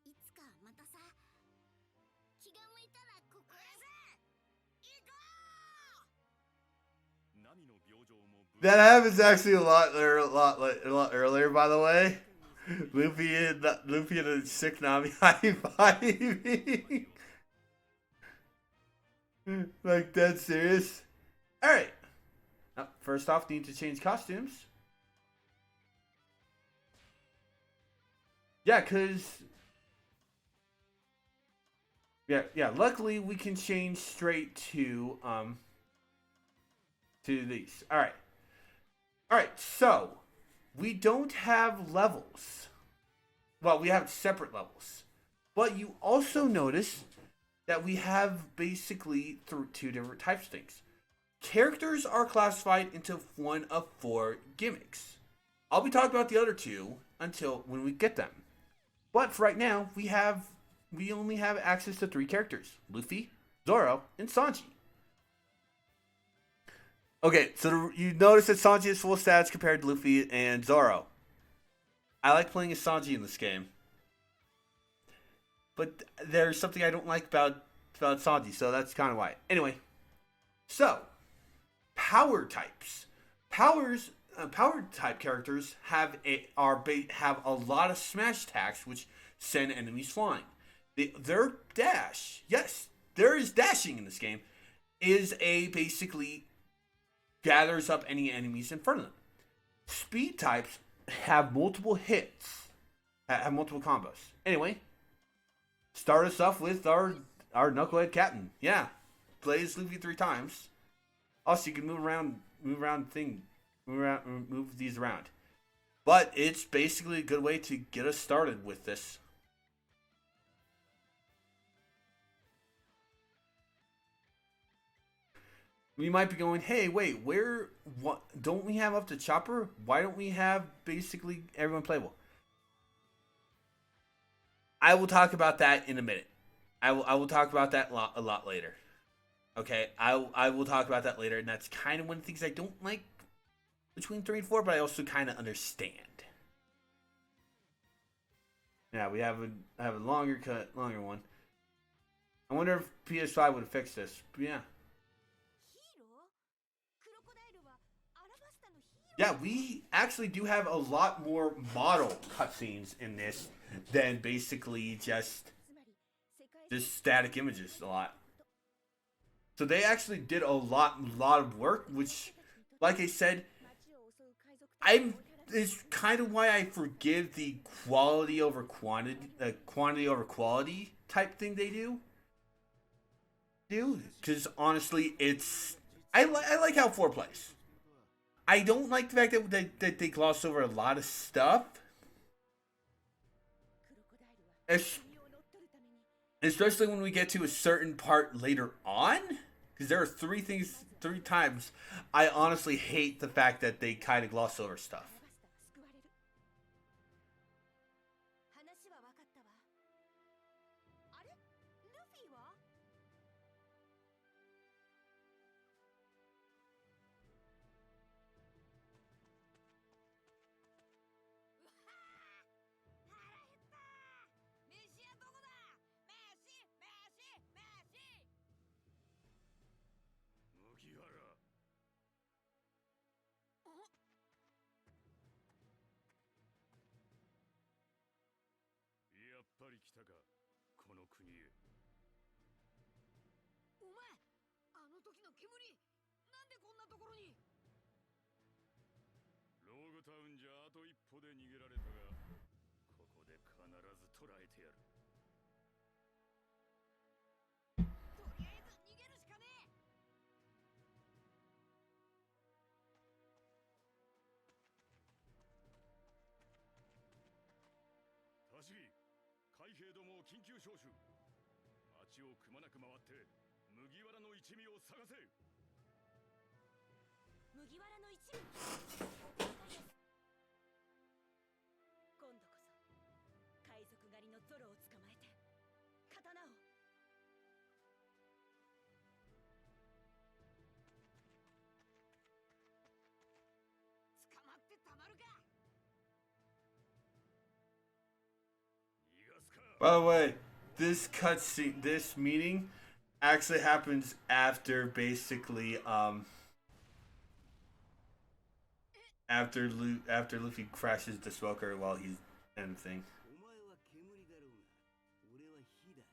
いつかまたさ気が向いたらここへ行こうナミの病状も That happens actually a lot earlier, by the way. Luffy and a sick Nami high-fiving. Like, dead serious. Alright. First off, need to change costumes. Yeah, because... Yeah, luckily we can change straight to these. Alright, so... We don't have levels. Well, we have separate levels. But you also notice that we have basically 2 different types of things. Characters are classified into one of 4 gimmicks. I'll be talking about the other 2 until when we get them. But for right now, we only have access to 3 characters. Luffy, Zoro, and Sanji. Okay, so you notice that Sanji is full stats compared to Luffy and Zoro. I like playing as Sanji in this game. But there's something I don't like about Sanji, so that's kind of why. Anyway, so, power types. Power type characters have a lot of smash attacks which send enemies flying. Their dash, yes, there is dashing in this game, is basically gathers up any enemies in front of them. Speed types have multiple hits, have multiple combos. Anyway, start us off with our knucklehead captain. Yeah, plays Luffy 3 times. Also, you can move these around. But it's basically a good way to get us started with this. We might be going, hey, wait, what, don't we have up to Chopper? Why don't we have basically everyone playable? I will talk about that in a minute. I will talk about that a lot later. Okay, I will talk about that later, and that's kind of one of the things I don't like between 3 and 4, but I also kind of understand. Yeah, we have a longer one. I wonder if PS5 would fix this. But yeah. Yeah, we actually do have a lot more model cutscenes in this than basically just static images a lot. So they actually did a lot of work, which, like I said, it's kind of why I forgive the quality over quantity over quality type thing they do. Because honestly, I like how 4 plays. I don't like the fact that they gloss over a lot of stuff, especially when we get to a certain part later on. Because there are three times I honestly hate the fact that they kind of gloss over stuff. 話は分かったわ。あれ、ルフィは？うわあ、腹減った。飯屋どこだ？飯、飯、飯。麦わら。やっぱり来たか、この国へ。お前、あの時の煙、なんでこんなところに？ローグタウンじゃあと一歩で逃げられたが、ここで必ず捕らえてやる。とりあえず逃げるしかねえ。タシギ、海兵どもを緊急招集。町をくまなく回って麦わらの一味を探せ。麦わらの一味。了解です。今度こそ海賊狩りのゾロを捕まえて刀を。捕まってたまるか。 逃がすか。 By the way, this cutscene, this meeting, actually happens after basically after Luffy crashes the smoker while he's in the thing. お前は煙だろうが、俺は火だ。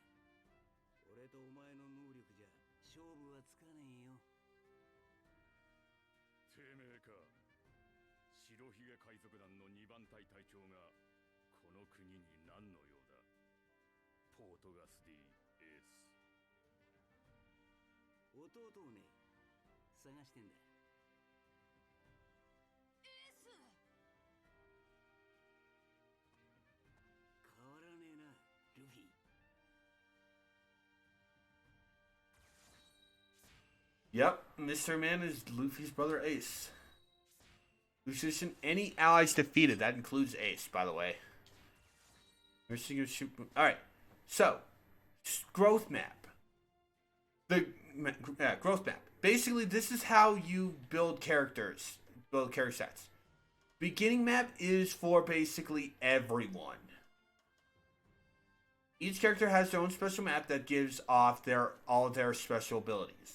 俺とお前の能力じゃ勝負はつかねえよ。てめえか。白ひげ海賊団の2番隊隊長がこの国に何の用だ。ポートガス D エース。弟をね、探してんだ。エース。変わらねえな、ルフィ。Yep, Mr. Man is Luffy's brother Ace. Musician, any allies defeated. That includes Ace, by the way. Alright, so, growth map. Growth map. Basically, this is how you build characters, build character sets. Beginning map is for basically everyone. Each character has their own special map that gives off all their special abilities.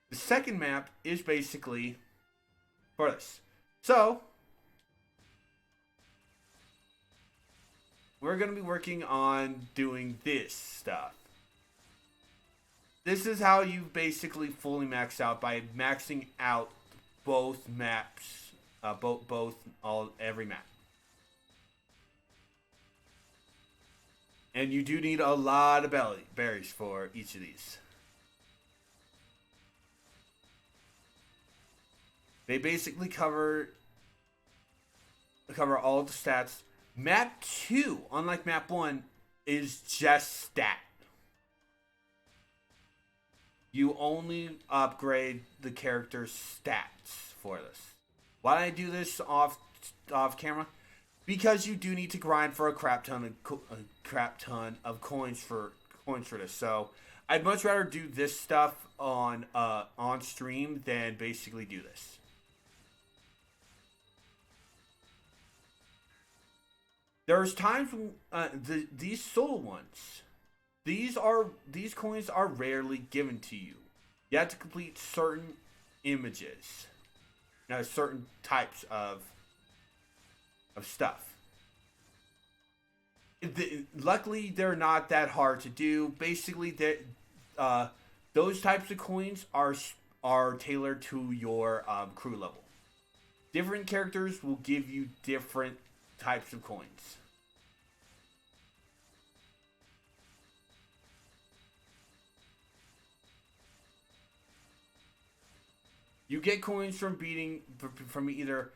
The second map is basically for this. So, we're going to be working on doing this stuff. This is how you basically fully max out by maxing out both maps, every map. And you do need a lot of berries for each of these. They basically cover all the stats. Map 2, unlike map 1, is just stat. You only upgrade the character's stats for this. Why did I do this off camera? Because you do need to grind for a crap ton of coins for this. So I'd much rather do this stuff on stream than basically do this. There's times when these soul ones, these coins are rarely given to you. You have to complete certain images, certain types of stuff. Luckily, they're not that hard to do. Basically, those types of coins are tailored to your crew level. Different characters will give you different types of coins. You get coins from either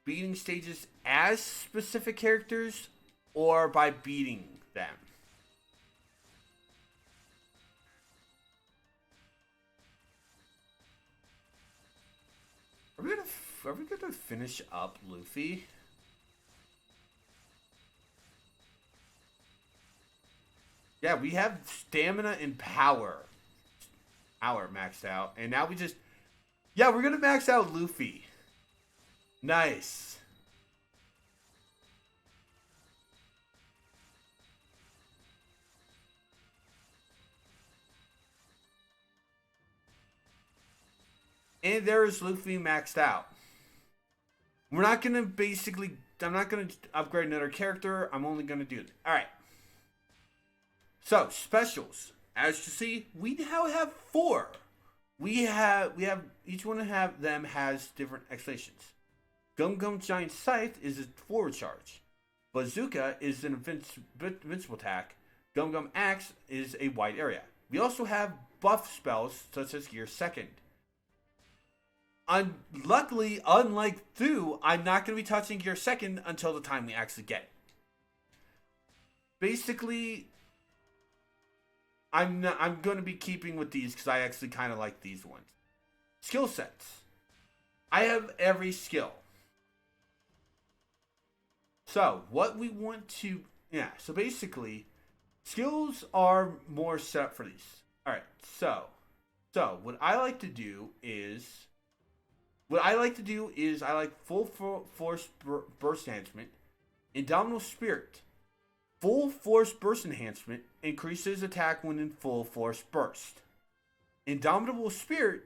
beating stages as specific characters or by beating them. Are we gonna finish up Luffy? Yeah, we have stamina and power. Power maxed out. And now we just... Yeah, we're gonna max out Luffy. Nice. And there's Luffy maxed out. We're not gonna basically... I'm not gonna upgrade another character. I'm only gonna do it. Alright. So, specials. As you see, we now have 4. We have each one of them has different explanations. Gum Gum Giant Scythe is a forward charge. Bazooka is an invincible attack. Gum Gum Axe is a wide area. We also have buff spells such as Gear Second. Luckily, unlike Thu, I'm not going to be touching Gear Second until the time we actually get it. Basically, I'm going to be keeping with these because I actually kind of like these ones. Skill sets. I have every skill. So, what we want to... Yeah, so basically, skills are more set up for these. Alright, so what I like to do is... I like full force burst enhancement, Indomitable Spirit. Full force burst enhancement increases attack when in full force burst. Indomitable Spirit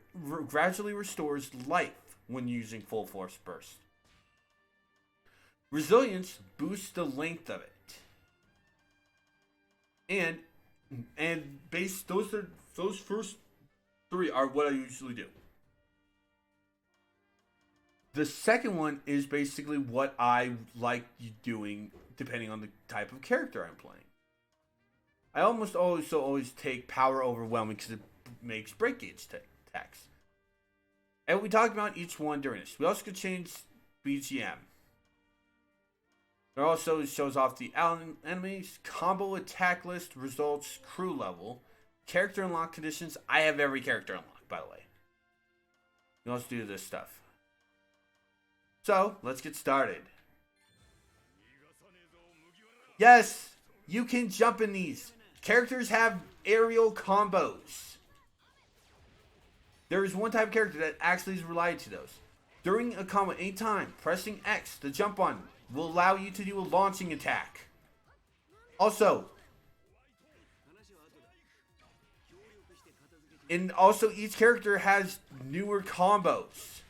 gradually restores life when using full force burst. Resilience boosts the length of it. And those first 3 are what I usually do. The second one is basically what I like doing depending on the type of character I'm playing. I almost always take Power Overwhelming because it makes break gauge attacks. And we talked about each one during this. We also could change BGM. It also shows off the enemies, combo attack list, results, crew level, character unlock conditions. I have every character unlocked, by the way. We also do this stuff. So, let's get started. Yes, you can jump in these. Characters have aerial combos. There is one type of character that actually is related to those. During a combo, anytime, pressing X to jump on will allow you to do a launching attack. Also, each character has newer combos.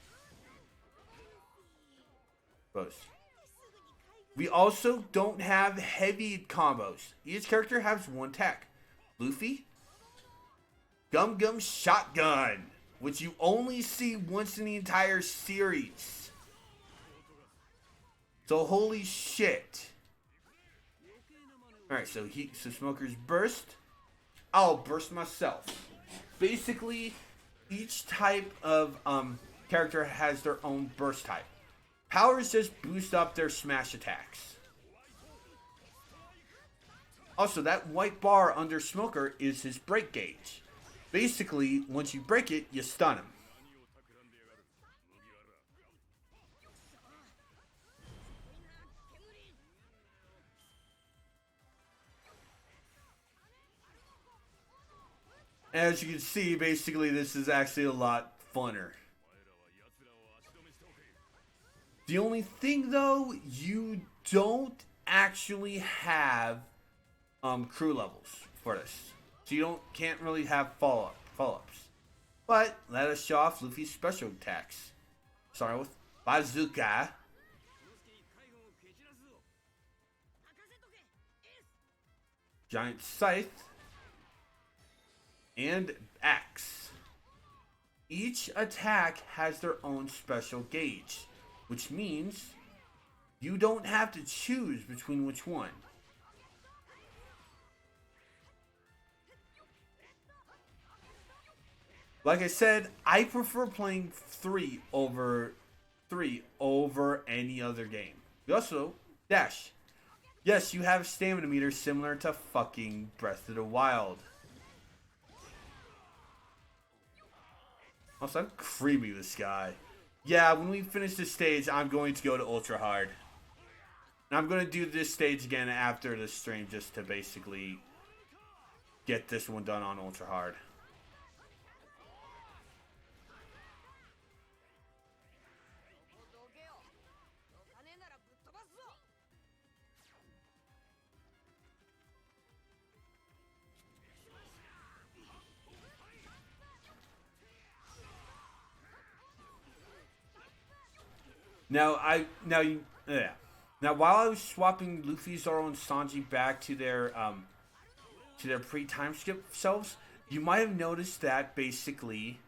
We also don't have heavy combos. Each character has one attack. Luffy, Gum Gum Shotgun, which you only see once in the entire series. So holy shit. Alright, so Smoker's Burst. I'll burst myself. Basically, each type of character has their own burst type. Powers just boost up their smash attacks. Also, that white bar under Smoker is his break gauge. Basically, once you break it, you stun him. As you can see, basically, this is actually a lot funner. The only thing, though, you don't actually have crew levels for this. So you can't really have follow-ups. But let us show off Luffy's special attacks. Starting with Bazooka. Giant Scythe. And Axe. Each attack has their own special gauge, which means you don't have to choose between which one. Like I said, I prefer playing 3 over any other game. You also, Dash. Yes, you have stamina meters similar to fucking Breath of the Wild. Also, I'm creepy, this guy. Yeah, when we finish this stage, I'm going to go to Ultra Hard. And I'm going to do this stage again after the stream just to basically get this one done on Ultra Hard. Now while I was swapping Luffy, Zoro, and Sanji back to their pre-time skip selves, you might have noticed that basically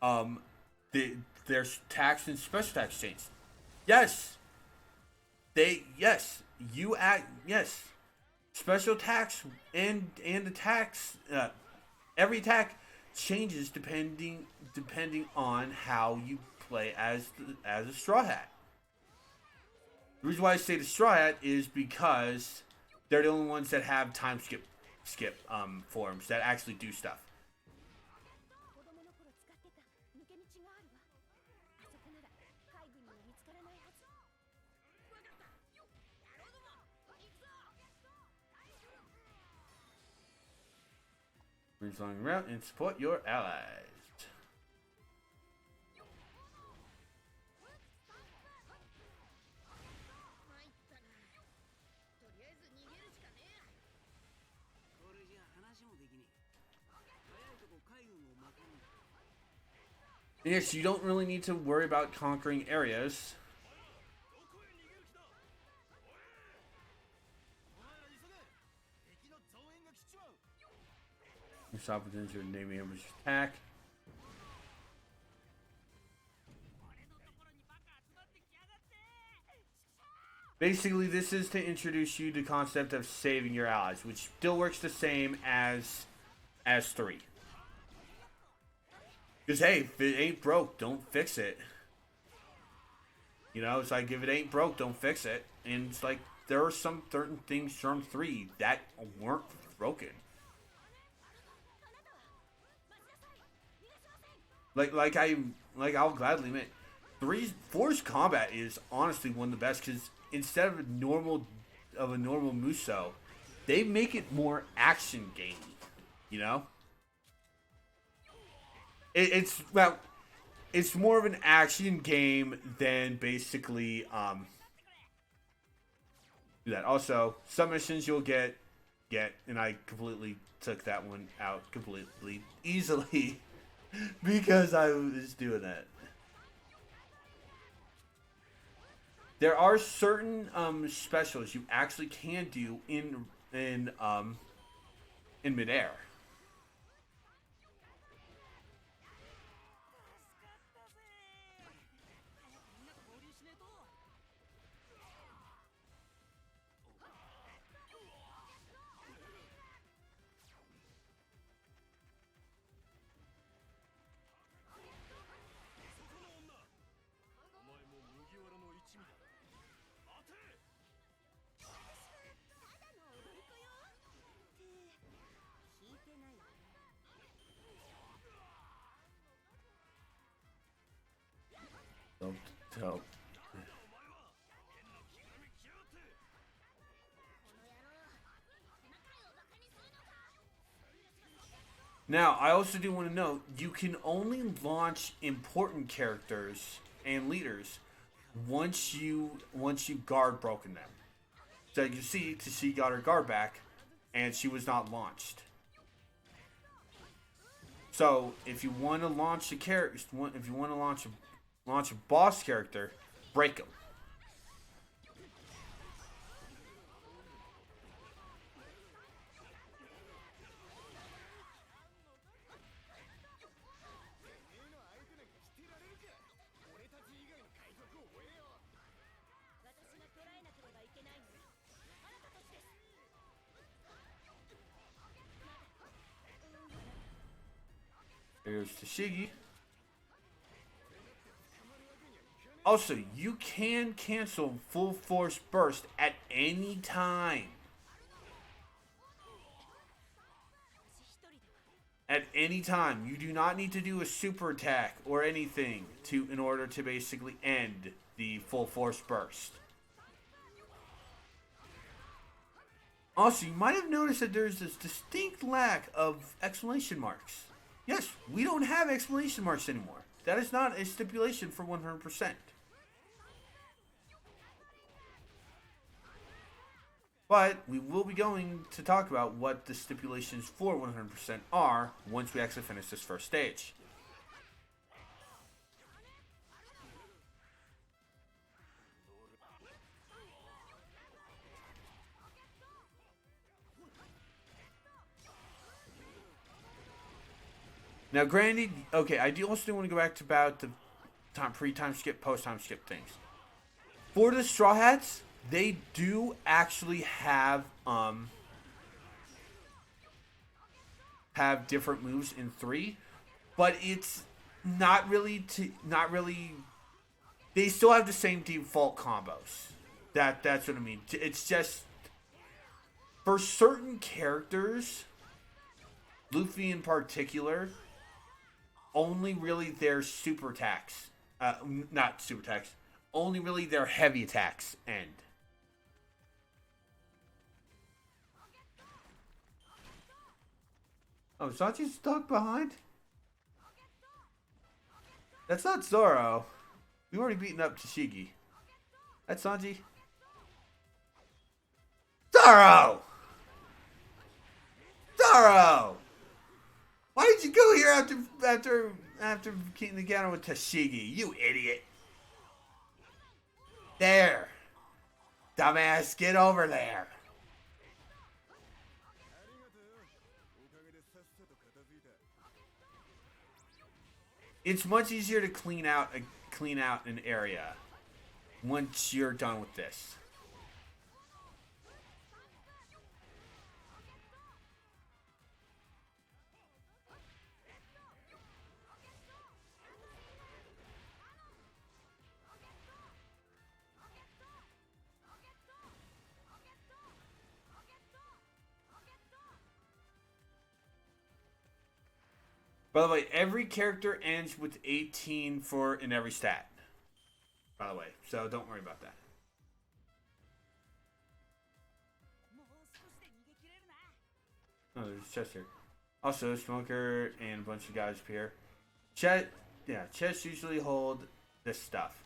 their tax and special tax changed. Yes. Yes. Special tax and the tax every attack changes depending on how you play as a Straw Hat. The reason why I say the Straw Hat is because they're the only ones that have time skip forms that actually do stuff. Moves along the route and support your allies. Yes, you don't really need to worry about conquering areas. This opportunity to Navy ambush attack. Basically, this is to introduce you to the concept of saving your allies, which still works the same as 3. Because, hey, if it ain't broke, don't fix it. You know, it's like, if it ain't broke, don't fix it. And it's like, there are some certain things from 3 that weren't broken. I'll gladly admit, 4's combat is honestly one of the best, because instead of a normal Musou, they make it more action gamey, you know? It's more of an action game than basically do that. Also, some missions you'll get, and I completely took that one out completely easily because I was doing that. There are certain specials you actually can do in midair. Don't. Now, I also do want to note, you can only launch important characters and leaders once you guard broken them. So you see, Tashiki got her guard back, and she was not launched. So if you want to launch a character, if you want to launch a boss character, break them. There's Tashiki. Also, you can cancel full force burst at any time. At any time. You do not need to do a super attack or anything in order to basically end the full force burst. Also, you might have noticed that there's this distinct lack of exclamation marks. Yes, we don't have exclamation marks anymore. That is not a stipulation for 100%. But we will be going to talk about what the stipulations for 100% are once we actually finish this first stage. Now, granted, okay, I do also want to go back to about the pre-time skip, post-time skip things. For the Straw Hats, they do actually have different moves in 3, but it's not really. They still have the same default combos. That's what I mean. It's just for certain characters, Luffy in particular, only really their super attacks, not super attacks, only really their heavy attacks end. Oh, Sanji's stuck behind? That's not Zoro. We already beaten up Tashiki. That's Sanji. Zoro! Zoro! Why did you go here after getting together with Tashigi? You idiot. There. Dumbass, get over there. It's much easier to clean out an area once you're done with this. By the way, every character ends with 18 in every stat. By the way, so don't worry about that. Oh, there's Chester. Also, Smoker and a bunch of guys appear. Chests usually hold this stuff.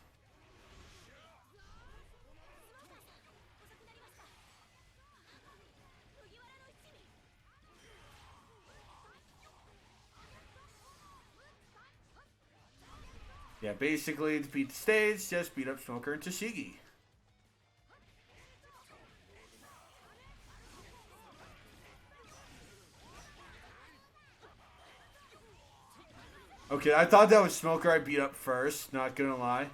Yeah, basically, to beat the stage, just beat up Smoker and Tashigi. Okay, I thought that was Smoker I beat up first, not gonna lie.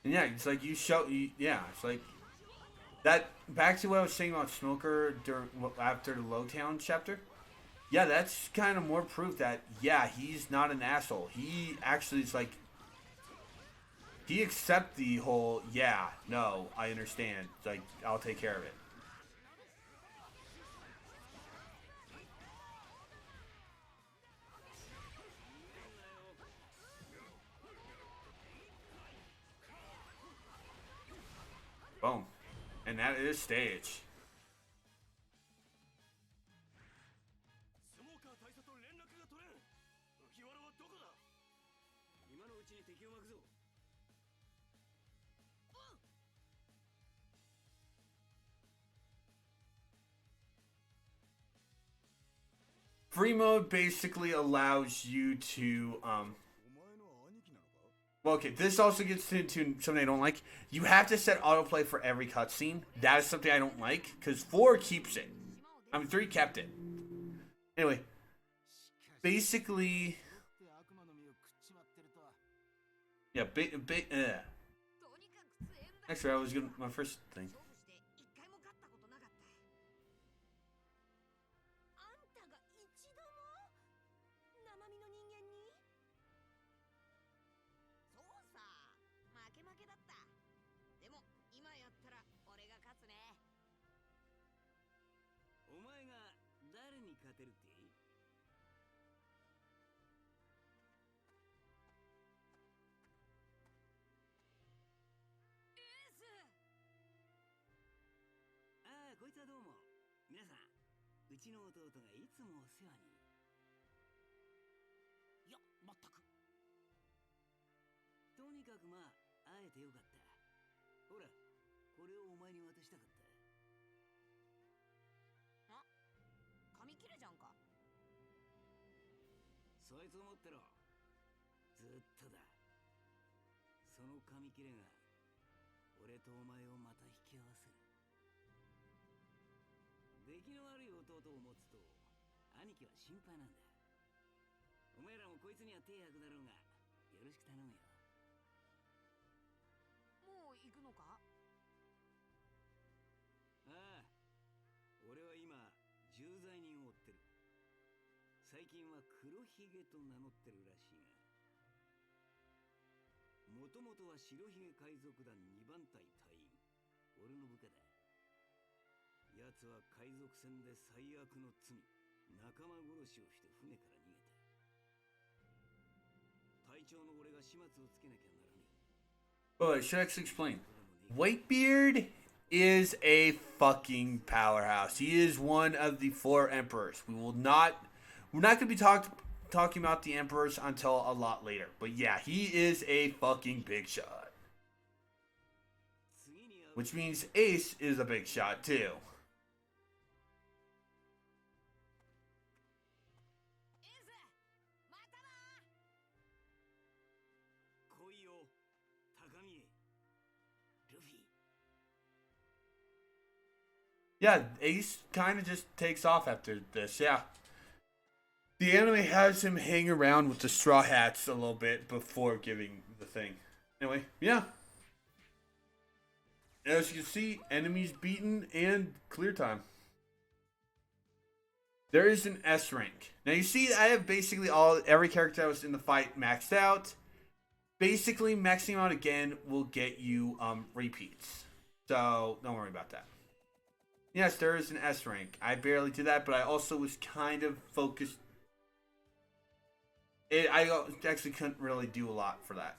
And yeah, it's like it's like that. Back to what I was saying about Smoker after the Lowtown chapter. Yeah, that's kind of more proof that he's not an asshole. He actually is like he accepts the whole no, I understand. It's like I'll take care of it. Boom. And that is stage. に敵を巻くぞ。Free mode basically allows you to well, okay, this also gets into something I don't like. You have to set autoplay for every cutscene. That is something I don't like, because 4 keeps it. 3 kept it. Anyway, basically, yeah, actually, I was gonna my first thing. Oh, should I actually explain? Whitebeard is a fucking powerhouse. He is one of the 4 emperors. We're not going to be talking about the emperors until a lot later. But yeah, he is a fucking big shot. Which means Ace is a big shot too. Yeah, Ace kind of just takes off after this, yeah. The anime has him hang around with the Straw Hats a little bit before giving the thing. Anyway, yeah. As you can see, enemies beaten and clear time. There is an S rank. Now you see I have basically every character that was in the fight maxed out. Basically, maxing out again will get you repeats. So don't worry about that. Yes, there is an S rank. I barely did that, but I also was kind of focused. I actually couldn't really do a lot for that.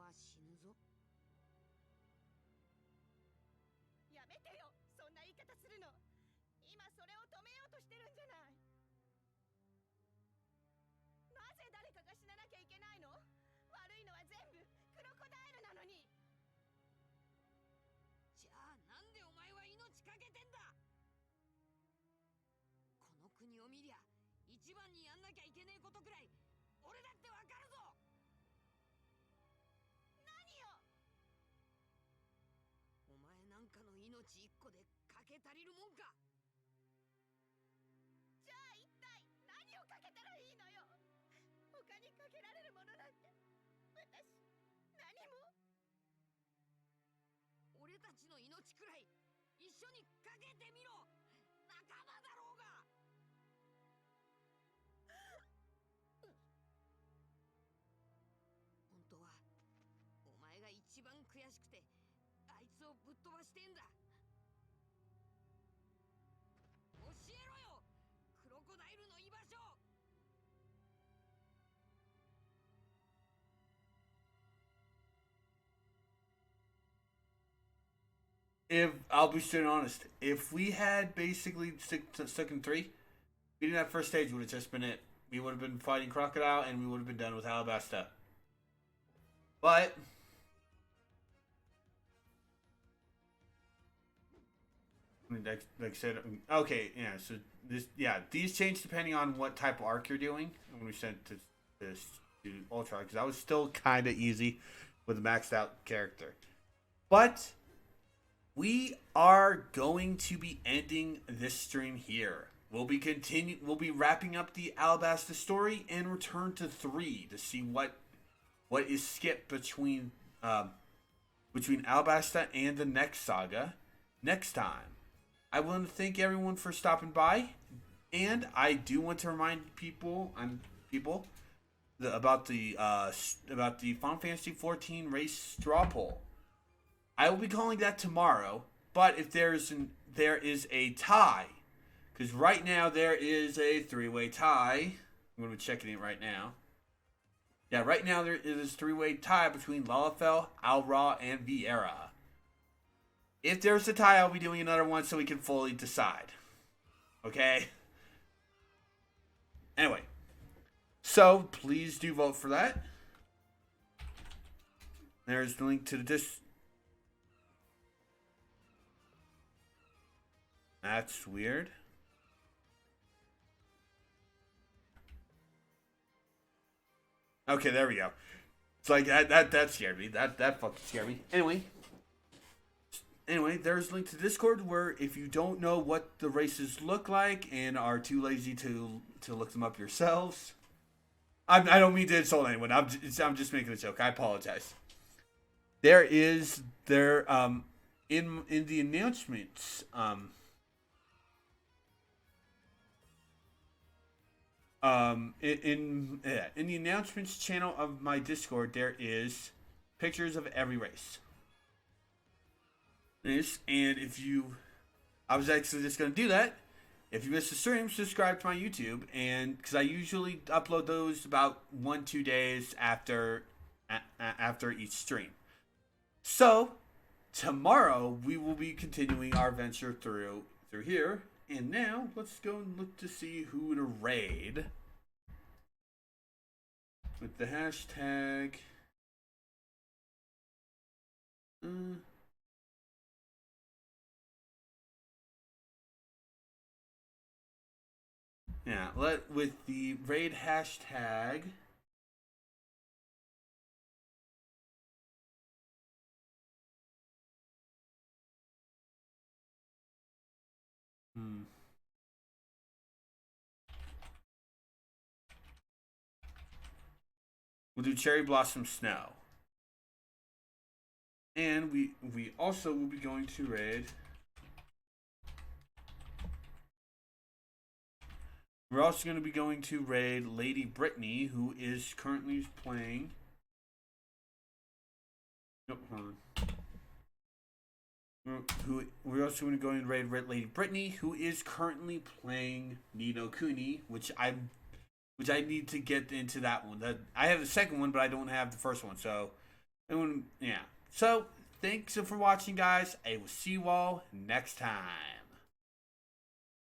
は死ぬぞ。やめてよ、そんな言い方するの。今それを止めようとしてるんじゃない。なぜ誰かが死ななきゃいけないの？悪いのは全部クロコダイルなのに。じゃあなんでお前は命かけてんだ。この国を見りゃ一番にやんなきゃいけねえことくらい俺だってわかるぞ。何よ。お前なんかの命一個でかけ足りるもんか。じゃあ一体何をかけたらいいのよ。他にかけられるものなんて私何も。俺たちの命くらい一緒にかけてみろ。仲間だろうが。本当はお前が一番悔しくてあいつをぶっ飛ばしてんだ。教えろよ、クロコダイルの居場所。If I'll be straight honest, if we had basically stuck in 3, beating that first stage would have just been it. We would have been fighting Crocodile, and we would have been done with Alabasta. But like I said, okay, yeah. So these change depending on what type of arc you're doing. When we sent this to Ultra, because that was still kind of easy with a maxed out character, but we are going to be ending this stream here. We'll be wrapping up the Alabasta story and return to 3 to see what is skipped between Alabasta and the next saga next time. I want to thank everyone for stopping by, and I do want to remind people about the Final Fantasy 14 race straw poll. I will be calling that tomorrow, but if there is a tie, because right now there is a 3-way tie. I'm going to be checking it right now. Yeah, right now there is a 3-way tie between Lalafell, Alra, and Vieira. If there's a tie, I'll be doing another one so we can fully decide. Okay? Anyway, so please do vote for that. There's the link to the disc. That's weird. Okay, there we go. It's like that scared me. That fucking scared me. Anyway, there's a link to Discord where if you don't know what the races look like and are too lazy to look them up yourselves, I don't mean to insult anyone. I'm just making a joke. I apologize. In the announcements in the announcements channel of my Discord, there is pictures of every race. And I was actually just going to do that. If you missed the stream, subscribe to my YouTube, and because I usually upload those about 1-2 days after each stream. So tomorrow we will be continuing our venture through here. And now let's go and look to see who to raid with the hashtag. Yeah, with the raid hashtag. We'll do Cherry Blossom Snow. And we also will be going to raid. We're also going to be going to raid Lady Brittany, who is currently playing. Nope, hold on. We're also going to go and raid Lady Brittany, who is currently playing Ni no Kuni, which I need to get into that one. I have the second one, but I don't have the first one. So Yeah. So, thanks for watching, guys. I will see you all next time.